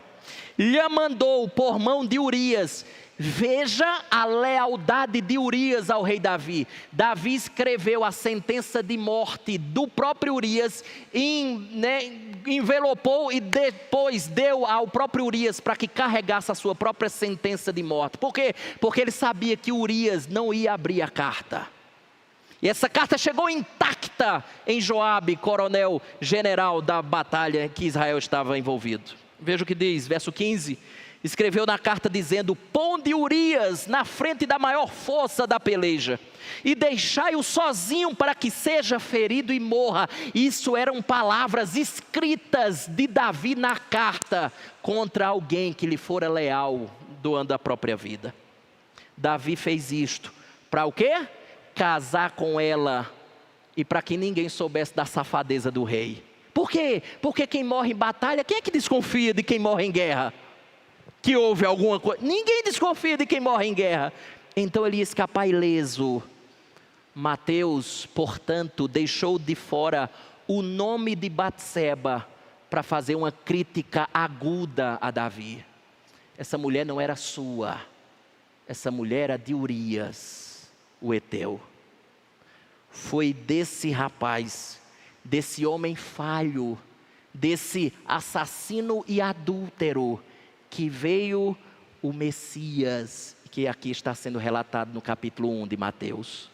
Lhe mandou por mão de Urias. Veja a lealdade de Urias ao rei Davi. Davi escreveu a sentença de morte do próprio Urias, envelopou e depois deu ao próprio Urias para que carregasse a sua própria sentença de morte. Por quê? Porque ele sabia que Urias não ia abrir a carta. E essa carta chegou intacta em Joabe, coronel general da batalha que Israel estava envolvido. Veja o que diz, verso 15. Escreveu na carta dizendo: ponde Urias na frente da maior força da peleja, e deixai-o sozinho para que seja ferido e morra. Isso eram palavras escritas de Davi na carta, contra alguém que lhe fora leal, doando a própria vida. Davi fez isto, para o quê? Casar com ela, e para que ninguém soubesse da safadeza do rei. Por quê? Porque quem morre em batalha, quem é que desconfia de quem morre em guerra? Que houve alguma coisa, ninguém desconfia de quem morre em guerra. Então ele ia escapar ileso. Mateus, portanto, deixou de fora o nome de Batseba para fazer uma crítica aguda a Davi. Essa mulher não era sua, essa mulher era de Urias, o heteu. Foi desse rapaz, desse homem falho, desse assassino e adúltero, que veio o Messias, que aqui está sendo relatado no capítulo 1 de Mateus.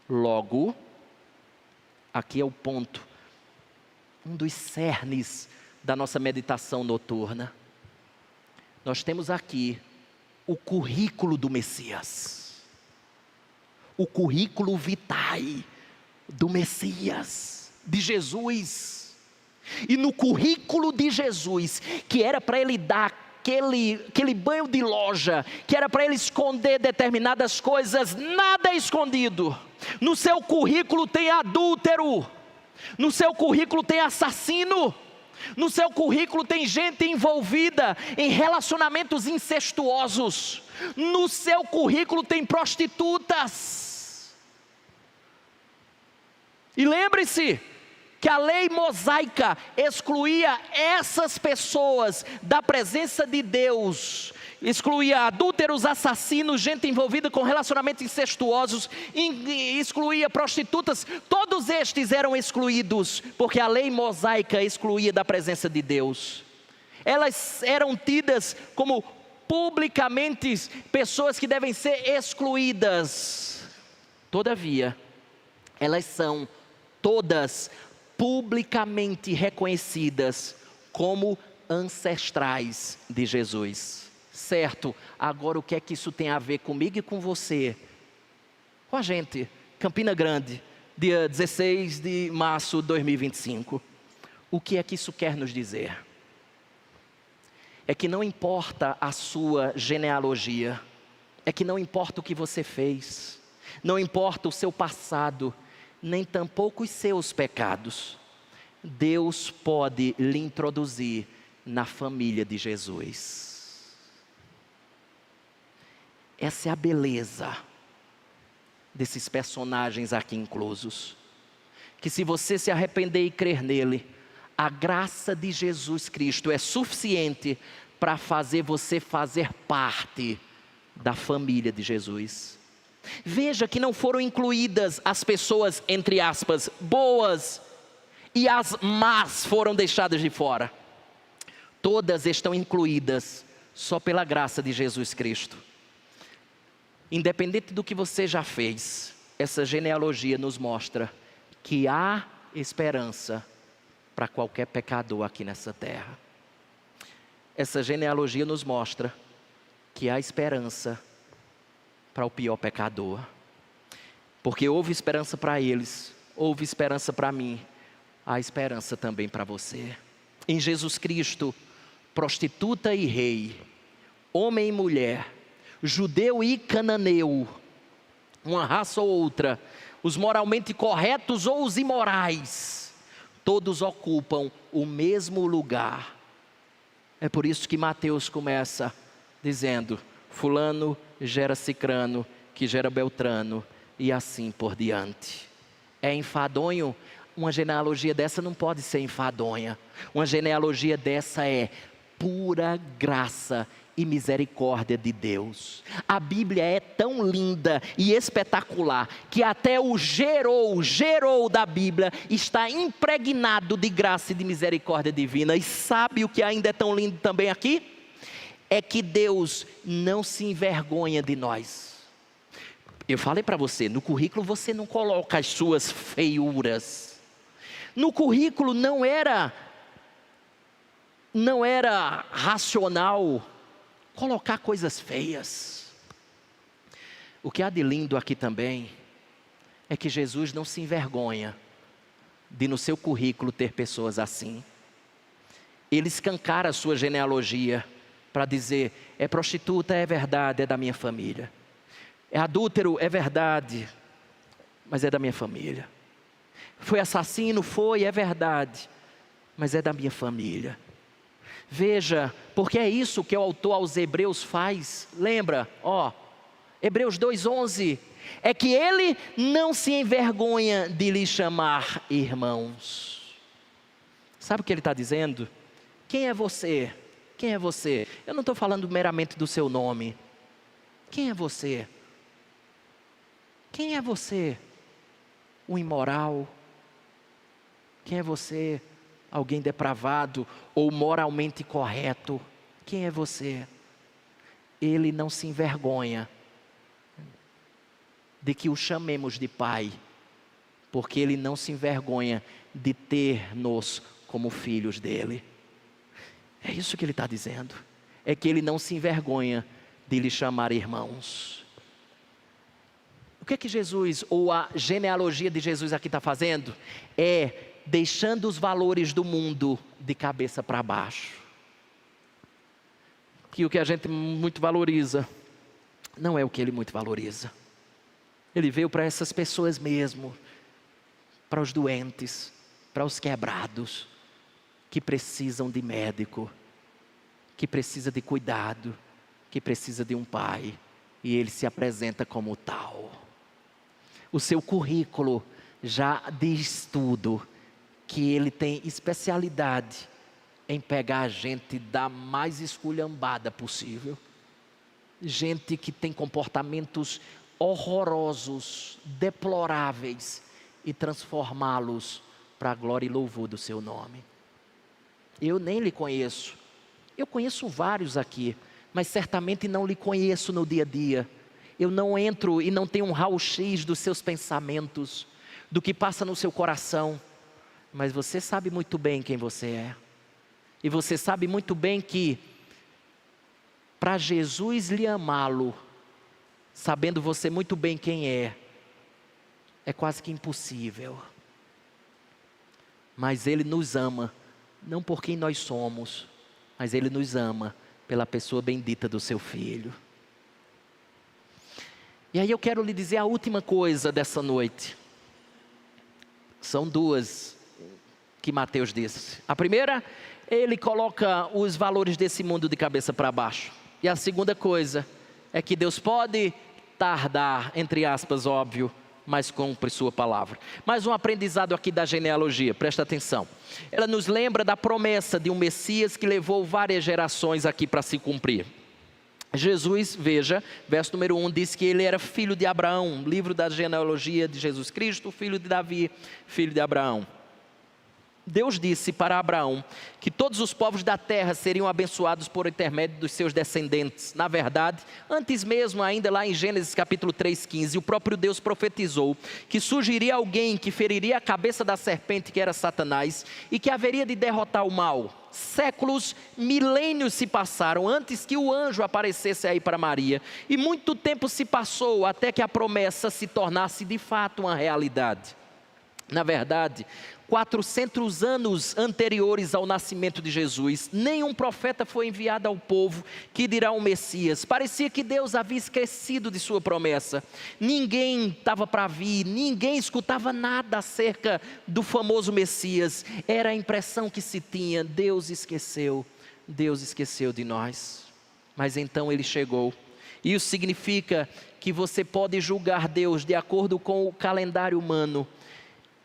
Logo, aqui é o ponto, um dos cernes da nossa meditação noturna. Nós temos aqui o currículo do Messias, o currículo vitae do Messias, de Jesus. E no currículo de Jesus, que era para ele dar aquele banho de loja, que era para ele esconder determinadas coisas, nada é escondido. No seu currículo tem adúltero, no seu currículo tem assassino, no seu currículo tem gente envolvida em relacionamentos incestuosos, no seu currículo tem prostitutas. E lembre-se que a lei mosaica excluía essas pessoas da presença de Deus, excluía adúlteros, assassinos, gente envolvida com relacionamentos incestuosos, excluía prostitutas. Todos estes eram excluídos, porque a lei mosaica excluía da presença de Deus. Elas eram tidas como publicamente pessoas que devem ser excluídas. Todavia, elas são todas publicamente reconhecidas como ancestrais de Jesus. Certo, agora o que é que isso tem a ver comigo e com você? Com a gente, Campina Grande, dia 16 de março de 2025. O que é que isso quer nos dizer? É que não importa a sua genealogia, é que não importa o que você fez, não importa o seu passado, nem tampouco os seus pecados. Deus pode lhe introduzir na família de Jesus. Essa é a beleza desses personagens aqui inclusos. Que se você se arrepender e crer nele, a graça de Jesus Cristo é suficiente para fazer você fazer parte da família de Jesus. Veja que não foram incluídas as pessoas, entre aspas, boas, e as más foram deixadas de fora. Todas estão incluídas só pela graça de Jesus Cristo. Independente do que você já fez, essa genealogia nos mostra que há esperança para qualquer pecador aqui nessa terra. Essa genealogia nos mostra que há esperança para o pior pecador, porque houve esperança para eles, houve esperança para mim, há esperança também para você. Em Jesus Cristo, prostituta e rei, homem e mulher, judeu e cananeu, uma raça ou outra, os moralmente corretos ou os imorais, todos ocupam o mesmo lugar. É por isso que Mateus começa dizendo: fulano gera cicrano, que gera beltrano, e assim por diante. É enfadonho? Uma genealogia dessa não pode ser enfadonha. Uma genealogia dessa é pura graça e misericórdia de Deus. A Bíblia é tão linda e espetacular que até o gerou da Bíblia está impregnado de graça e de misericórdia divina. E sabe o que ainda é tão lindo também aqui? É que Deus não se envergonha de nós. Eu falei para você, no currículo você não coloca as suas feiuras. No currículo não era racional colocar coisas feias. O que há de lindo aqui também é que Jesus não se envergonha de no seu currículo ter pessoas assim. Ele escancara a sua genealogia para dizer: é prostituta, é verdade, é da minha família. É adúltero, é verdade, mas é da minha família. Foi assassino, foi, é verdade, mas é da minha família. Veja, porque é isso que o autor aos Hebreus faz. Lembra, Hebreus 2:11, é que ele não se envergonha de lhe chamar irmãos. Sabe o que ele está dizendo? Quem é você? Quem é você? Eu não estou falando meramente do seu nome. Quem é você? Quem é você? Um imoral? Quem é você? Alguém depravado ou moralmente correto? Quem é você? Ele não se envergonha de que o chamemos de Pai, porque Ele não se envergonha de ter-nos como filhos dEle. É isso que Ele está dizendo. É que Ele não se envergonha de lhe chamar irmãos. O que é que Jesus, ou a genealogia de Jesus aqui está fazendo? É deixando os valores do mundo de cabeça para baixo. Que o que a gente muito valoriza não é o que Ele muito valoriza. Ele veio para essas pessoas mesmo, para os doentes, para os quebrados, que precisam de médico, que precisa de cuidado, que precisa de um pai, e Ele se apresenta como tal. O seu currículo já diz tudo, que Ele tem especialidade em pegar a gente da mais esculhambada possível, gente que tem comportamentos horrorosos, deploráveis, e transformá-los para a glória e louvor do seu nome. Eu nem lhe conheço, eu conheço vários aqui, mas certamente não lhe conheço no dia a dia. Eu não entro e não tenho um raio-x dos seus pensamentos, do que passa no seu coração. Mas você sabe muito bem quem você é. E você sabe muito bem que para Jesus lhe amá-lo, sabendo você muito bem quem é quase que impossível. Mas Ele nos ama, não por quem nós somos, mas Ele nos ama pela pessoa bendita do seu Filho. E aí eu quero lhe dizer a última coisa dessa noite. São duas que Mateus disse. A primeira, ele coloca os valores desse mundo de cabeça para baixo. E a segunda coisa é que Deus pode tardar, entre aspas, óbvio, mas cumpre sua palavra. Mais um aprendizado aqui da genealogia, presta atenção. Ela nos lembra da promessa de um Messias que levou várias gerações aqui para se cumprir. Jesus, veja, verso número 1, diz que ele era filho de Abraão, livro da genealogia de Jesus Cristo, filho de Davi, filho de Abraão. Deus disse para Abraão que todos os povos da terra seriam abençoados por intermédio dos seus descendentes. Na verdade, antes mesmo, ainda lá em Gênesis capítulo 3:15, o próprio Deus profetizou que surgiria alguém que feriria a cabeça da serpente, que era Satanás, e que haveria de derrotar o mal. Séculos, milênios se passaram antes que o anjo aparecesse aí para Maria, e muito tempo se passou até que a promessa se tornasse de fato uma realidade. Na verdade, 400 anos anteriores ao nascimento de Jesus, nenhum profeta foi enviado ao povo que dirá o Messias. Parecia que Deus havia esquecido de sua promessa. Ninguém estava para vir, ninguém escutava nada acerca do famoso Messias. Era a impressão que se tinha: Deus esqueceu de nós. Mas então ele chegou. Isso significa que você pode julgar Deus de acordo com o calendário humano.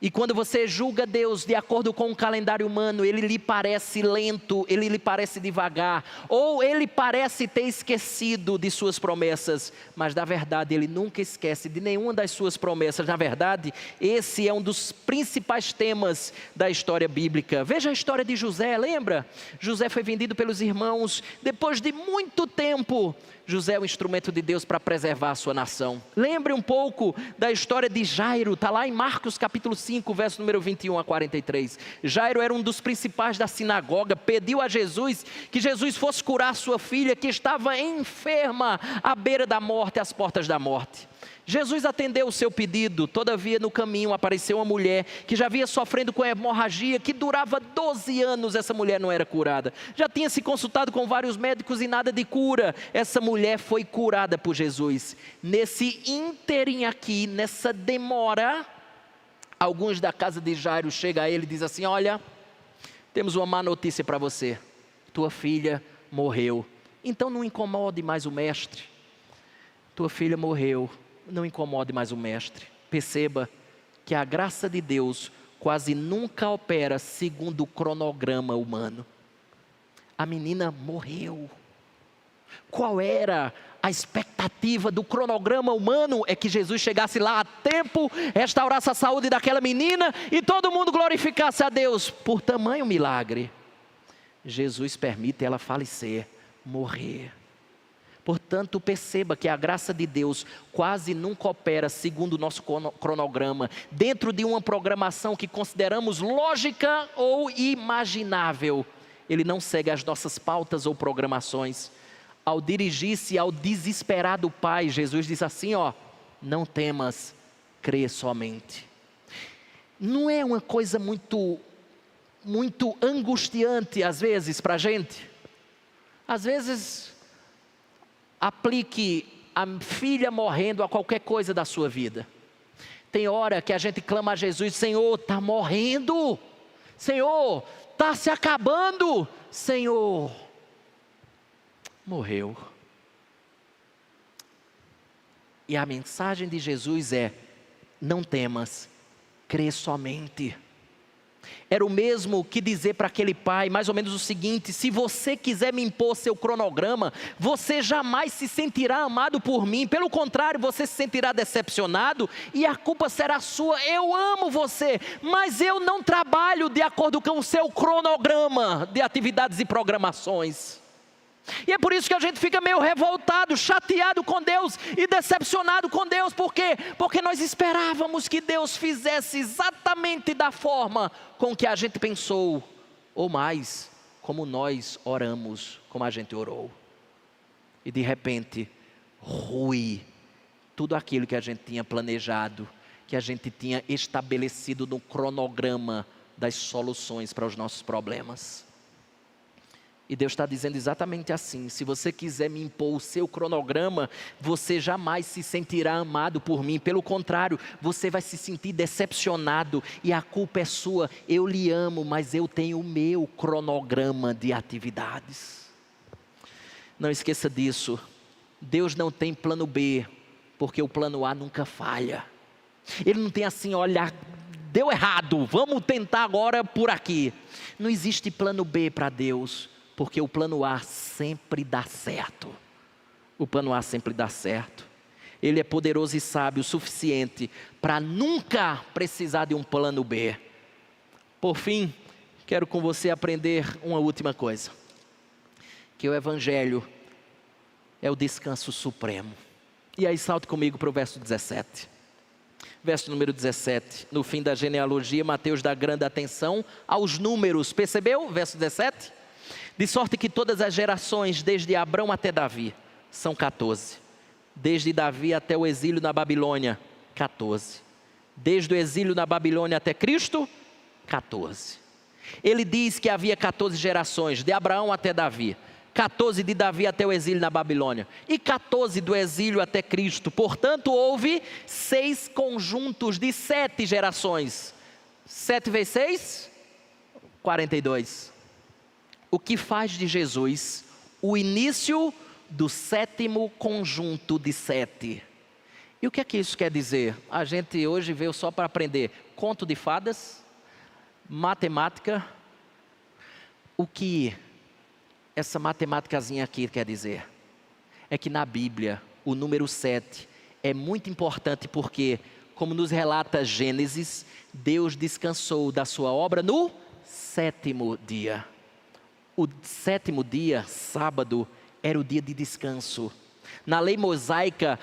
E quando você julga Deus de acordo com o calendário humano, ele lhe parece lento, ele lhe parece devagar, ou ele parece ter esquecido de suas promessas. Mas na verdade ele nunca esquece de nenhuma das suas promessas. Na verdade, esse é um dos principais temas da história bíblica. Veja a história de José, lembra? José foi vendido pelos irmãos. Depois de muito tempo, José é o instrumento de Deus para preservar a sua nação. Lembre um pouco da história de Jairo, está lá em Marcos capítulo 5, verso número 21 a 43. Jairo era um dos principais da sinagoga, pediu a Jesus que Jesus fosse curar sua filha, que estava enferma, à beira da morte, às portas da morte. Jesus atendeu o seu pedido. Todavia no caminho apareceu uma mulher que já vinha sofrendo com hemorragia, que durava 12 anos, essa mulher não era curada. Já tinha se consultado com vários médicos e nada de cura. Essa mulher foi curada por Jesus. Nesse ínterim aqui, nessa demora, alguns da casa de Jairo chegam a ele e dizem assim: olha, temos uma má notícia para você, tua filha morreu. Então não incomode mais o mestre. Tua filha morreu, não incomode mais o mestre. Perceba que a graça de Deus quase nunca opera segundo o cronograma humano. A menina morreu. Qual era a expectativa do cronograma humano? É que Jesus chegasse lá a tempo, restaurasse a saúde daquela menina e todo mundo glorificasse a Deus por tamanho milagre. Jesus permite ela falecer, morrer. Portanto, perceba que a graça de Deus quase nunca opera segundo o nosso cronograma, dentro de uma programação que consideramos lógica ou imaginável. Ele não segue as nossas pautas ou programações. Ao dirigir-se ao desesperado pai, Jesus diz assim: ó, não temas, crê somente. Não é uma coisa muito angustiante às vezes para a gente? Às vezes, aplique a filha morrendo a qualquer coisa da sua vida. Tem hora que a gente clama a Jesus: Senhor, está morrendo. Senhor, está se acabando. Senhor, morreu. E a mensagem de Jesus é: não temas, crê somente. Era o mesmo que dizer para aquele pai mais ou menos o seguinte: se você quiser me impor seu cronograma, você jamais se sentirá amado por mim. Pelo contrário, você se sentirá decepcionado e a culpa será sua. Eu amo você, mas eu não trabalho de acordo com o seu cronograma de atividades e programações. E é por isso que a gente fica meio revoltado, chateado com Deus e decepcionado com Deus. Por quê? Porque nós esperávamos que Deus fizesse exatamente da forma com que a gente pensou, ou mais, como nós oramos, como a gente orou. E de repente, rui tudo aquilo que a gente tinha planejado, que a gente tinha estabelecido no cronograma das soluções para os nossos problemas. E Deus está dizendo exatamente assim: se você quiser me impor o seu cronograma, você jamais se sentirá amado por mim. Pelo contrário, você vai se sentir decepcionado e a culpa é sua. Eu lhe amo, mas eu tenho o meu cronograma de atividades. Não esqueça disso. Deus não tem plano B, porque o plano A nunca falha. Ele não tem assim: olha, deu errado, vamos tentar agora por aqui. Não existe plano B para Deus, porque o plano A sempre dá certo. O plano A sempre dá certo. Ele é poderoso e sábio o suficiente para nunca precisar de um plano B. Por fim, quero com você aprender uma última coisa: que o Evangelho é o descanso supremo. E aí salte comigo para o verso 17. Verso número 17. No fim da genealogia, Mateus dá grande atenção aos números. Percebeu? Verso 17. De sorte que todas as gerações, desde Abrão até Davi, são 14. Desde Davi até o exílio na Babilônia, 14. Desde o exílio na Babilônia até Cristo, 14. Ele diz que havia 14 gerações, de Abraão até Davi. 14 de Davi até o exílio na Babilônia. E 14 do exílio até Cristo. Portanto, houve 6 conjuntos de 7 gerações. 7 vezes 6? 42. O que faz de Jesus o início do 7º conjunto de 7. E o que é que isso quer dizer? A gente hoje veio só para aprender conto de fadas, matemática. O que essa matemáticazinha aqui quer dizer? É que na Bíblia, o número 7 é muito importante porque, como nos relata Gênesis, Deus descansou da sua obra no 7º dia. O 7º dia, sábado, era o dia de descanso. Na lei mosaica,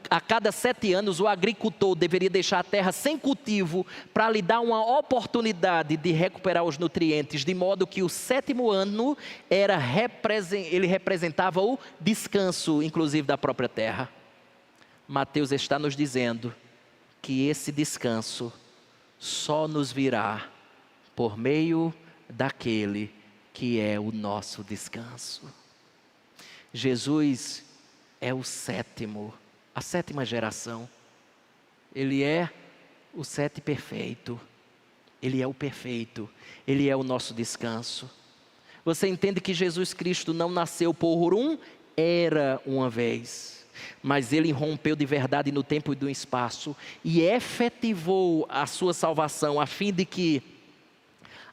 a cada 7 anos o agricultor deveria deixar a terra sem cultivo para lhe dar uma oportunidade de recuperar os nutrientes, de modo que o 7º ano ele representava o descanso, inclusive da própria terra. Mateus está nos dizendo que esse descanso só nos virá por meio daquele que é o nosso descanso. Jesus é o 7º, a 7ª geração. Ele é o 7 perfeito. Ele é o perfeito. Ele é o nosso descanso. Você entende que Jesus Cristo não nasceu por era uma vez, mas Ele rompeu de verdade no tempo e no espaço e efetivou a sua salvação a fim de que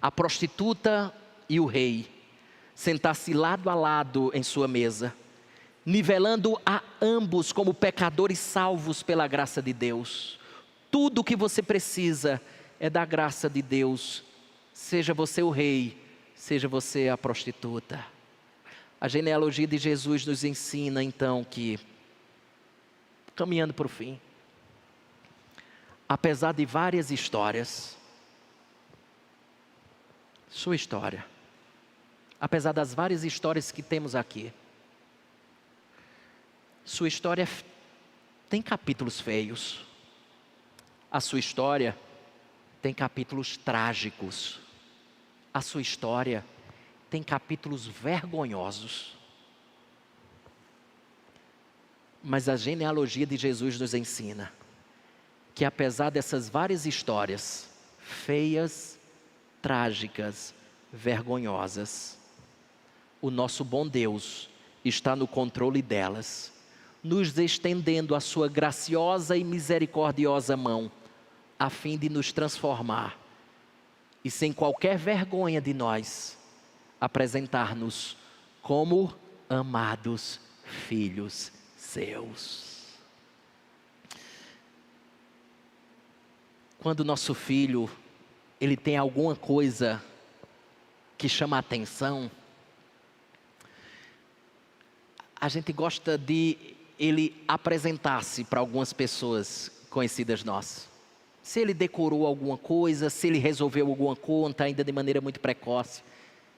a prostituta e o rei sentassem lado a lado em sua mesa, nivelando a ambos como pecadores salvos pela graça de Deus. Tudo o que você precisa é da graça de Deus, seja você o rei, seja você a prostituta. A genealogia de Jesus nos ensina então que, caminhando para o fim, apesar de várias histórias, sua história, apesar das várias histórias que temos aqui, sua história tem capítulos feios. A sua história tem capítulos trágicos. A sua história tem capítulos vergonhosos. Mas a genealogia de Jesus nos ensina que apesar dessas várias histórias feias, trágicas, vergonhosas, o nosso bom Deus está no controle delas, nos estendendo a sua graciosa e misericordiosa mão, a fim de nos transformar e sem qualquer vergonha de nós, apresentar-nos como amados filhos seus. Quando nosso filho, ele tem alguma coisa que chama a atenção, a gente gosta de ele apresentar-se para algumas pessoas conhecidas nossas. Se ele decorou alguma coisa, se ele resolveu alguma conta ainda de maneira muito precoce,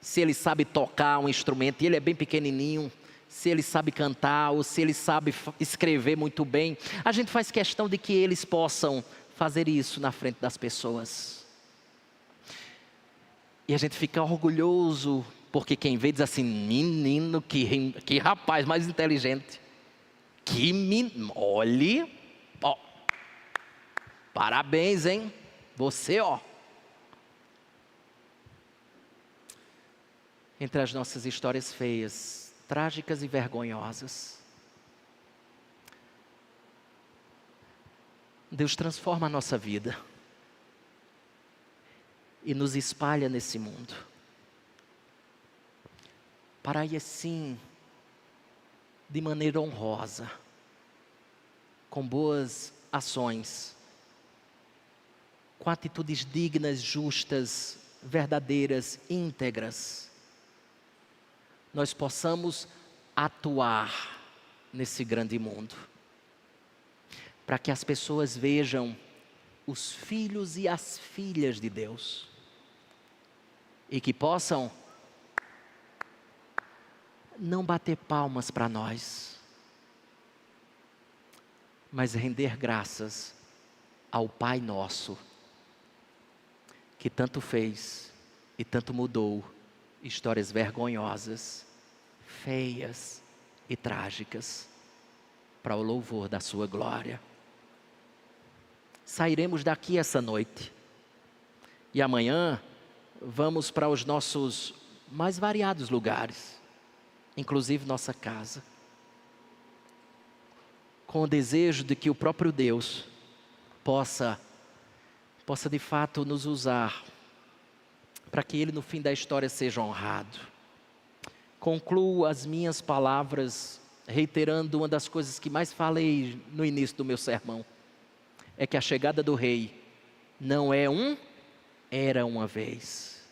se ele sabe tocar um instrumento, e ele é bem pequenininho, se ele sabe cantar, ou se ele sabe escrever muito bem, a gente faz questão de que eles possam fazer isso na frente das pessoas. E a gente fica orgulhoso, porque quem vê diz assim, menino, que rapaz mais inteligente. Olhe, ó, parabéns, hein? Você, ó. Entre as nossas histórias feias, trágicas e vergonhosas, Deus transforma a nossa vida e nos espalha nesse mundo, para aí assim, de maneira honrosa, com boas ações, com atitudes dignas, justas, verdadeiras, íntegras, nós possamos atuar nesse grande mundo, para que as pessoas vejam os filhos e as filhas de Deus, e que possam não bater palmas para nós, mas render graças ao Pai Nosso, que tanto fez e tanto mudou histórias vergonhosas, feias e trágicas, para o louvor da sua glória. Sairemos daqui essa noite, e amanhã vamos para os nossos mais variados lugares, inclusive nossa casa, com o desejo de que o próprio Deus possa de fato nos usar, para que Ele no fim da história seja honrado. Concluo as minhas palavras reiterando uma das coisas que mais falei no início do meu sermão, é que a chegada do Rei não é era uma vez.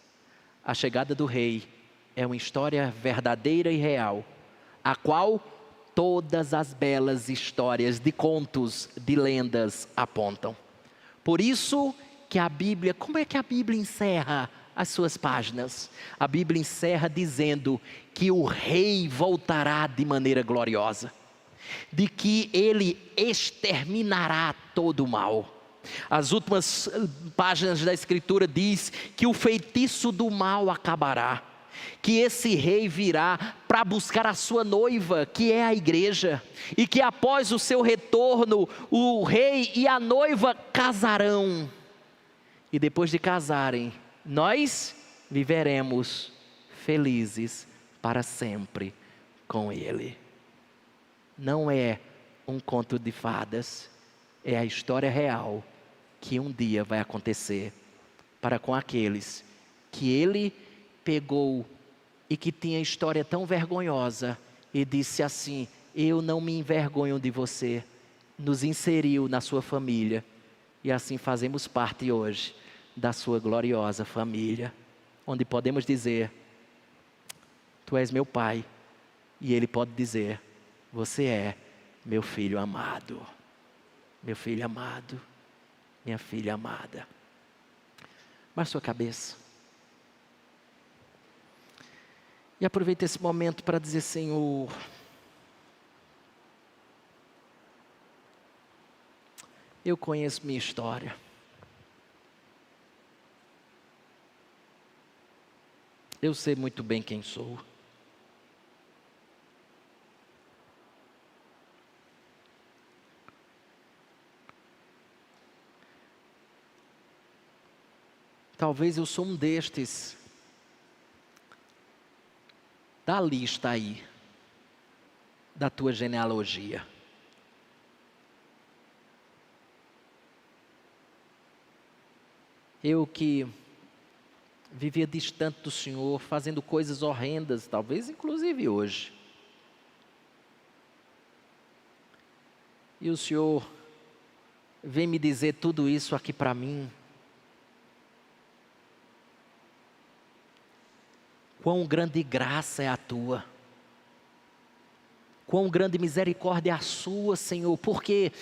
A chegada do Rei é uma história verdadeira e real, a qual todas as belas histórias de contos, de lendas apontam. Por isso que a Bíblia, como é que a Bíblia encerra as suas páginas? A Bíblia encerra dizendo que o Rei voltará de maneira gloriosa, de que Ele exterminará todo o mal. As últimas páginas da Escritura diz que o feitiço do mal acabará, que esse Rei virá para buscar a sua noiva, que é a igreja, e que após o seu retorno, o Rei e a noiva casarão, e depois de casarem, nós viveremos felizes para sempre com Ele. Não é um conto de fadas, é a história real que um dia vai acontecer para com aqueles que Ele pegou e que tinha história tão vergonhosa e disse assim: eu não me envergonho de você, nos inseriu na sua família, e assim fazemos parte hoje da sua gloriosa família, onde podemos dizer: tu és meu pai, e Ele pode dizer: você é meu filho amado, meu filho amado, minha filha amada. Baixe sua cabeça e aproveite esse momento para dizer: Senhor, eu conheço minha história. Eu sei muito bem quem sou. Talvez eu sou um destes da lista aí, da tua genealogia. Eu que vivia distante do Senhor, fazendo coisas horrendas, talvez inclusive hoje. E o Senhor vem me dizer tudo isso aqui para mim. Quão grande graça é a tua, quão grande misericórdia é a sua, Senhor, porque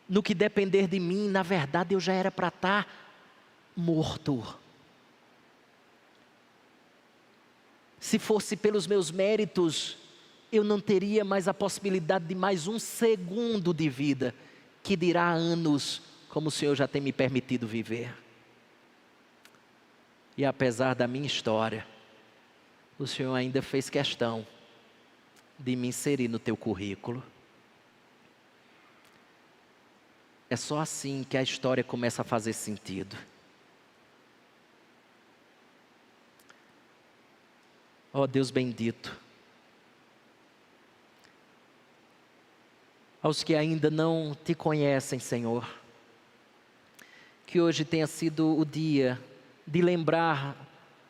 no que depender de mim, na verdade eu já era para estar morto. Se fosse pelos meus méritos, eu não teria mais a possibilidade de mais um segundo de vida, que dirá anos, como o Senhor já tem me permitido viver. E apesar da minha história, o Senhor ainda fez questão de me inserir no teu currículo. É só assim que a história começa a fazer sentido. Ó Deus bendito, aos que ainda não te conhecem, Senhor, que hoje tenha sido o dia de lembrar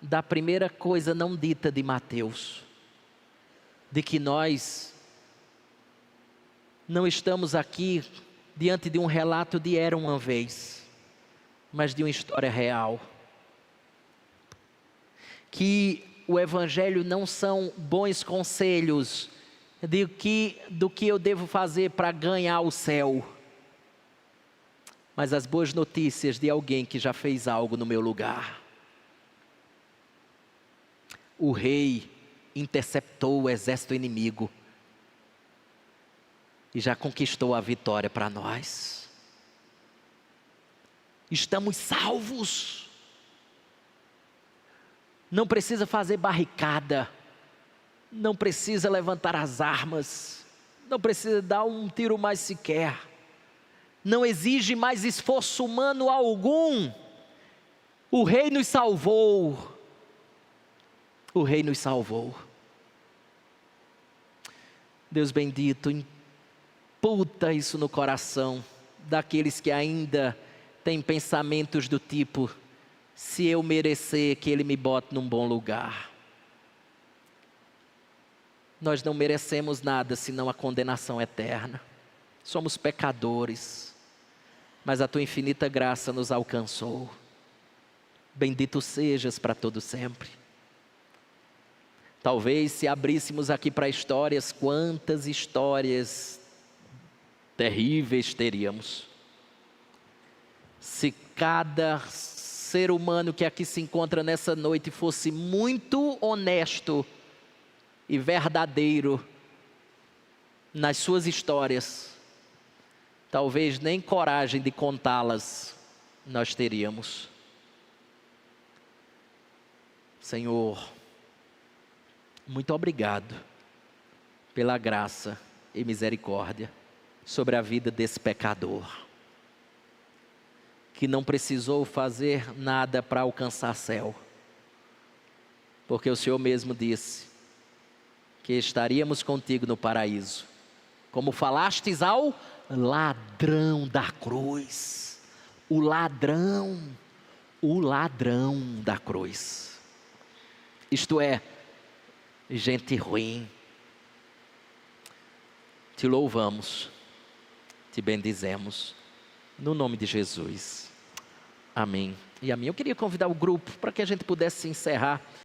da primeira coisa não dita de Mateus, de que nós não estamos aqui diante de um relato de era uma vez, mas de uma história real. Que o Evangelho não são bons conselhos do que eu devo fazer para ganhar o céu, mas as boas notícias de alguém que já fez algo no meu lugar. O Rei interceptou o exército inimigo e já conquistou a vitória para nós. Estamos salvos. Não precisa fazer barricada, não precisa levantar as armas, não precisa dar um tiro mais sequer, não exige mais esforço humano algum. O Rei nos salvou, o Rei nos salvou. Deus bendito, imputa isso no coração daqueles que ainda têm pensamentos do tipo: se eu merecer que Ele me bote num bom lugar. Nós não merecemos nada senão a condenação eterna. Somos pecadores, mas a Tua infinita graça nos alcançou. Bendito sejas para todo sempre. Talvez se abríssemos aqui para histórias, quantas histórias terríveis teríamos. Se cada ser humano que aqui se encontra nessa noite fosse muito honesto e verdadeiro nas suas histórias, talvez nem coragem de contá-las nós teríamos. Senhor, muito obrigado pela graça e misericórdia sobre a vida desse pecador, que não precisou fazer nada para alcançar céu, porque o Senhor mesmo disse que estaríamos contigo no paraíso, como falastes ao ladrão da cruz, o ladrão da cruz, isto é, gente ruim. Te louvamos, te bendizemos, no nome de Jesus. Amém. E amém. Eu queria convidar o grupo para que a gente pudesse encerrar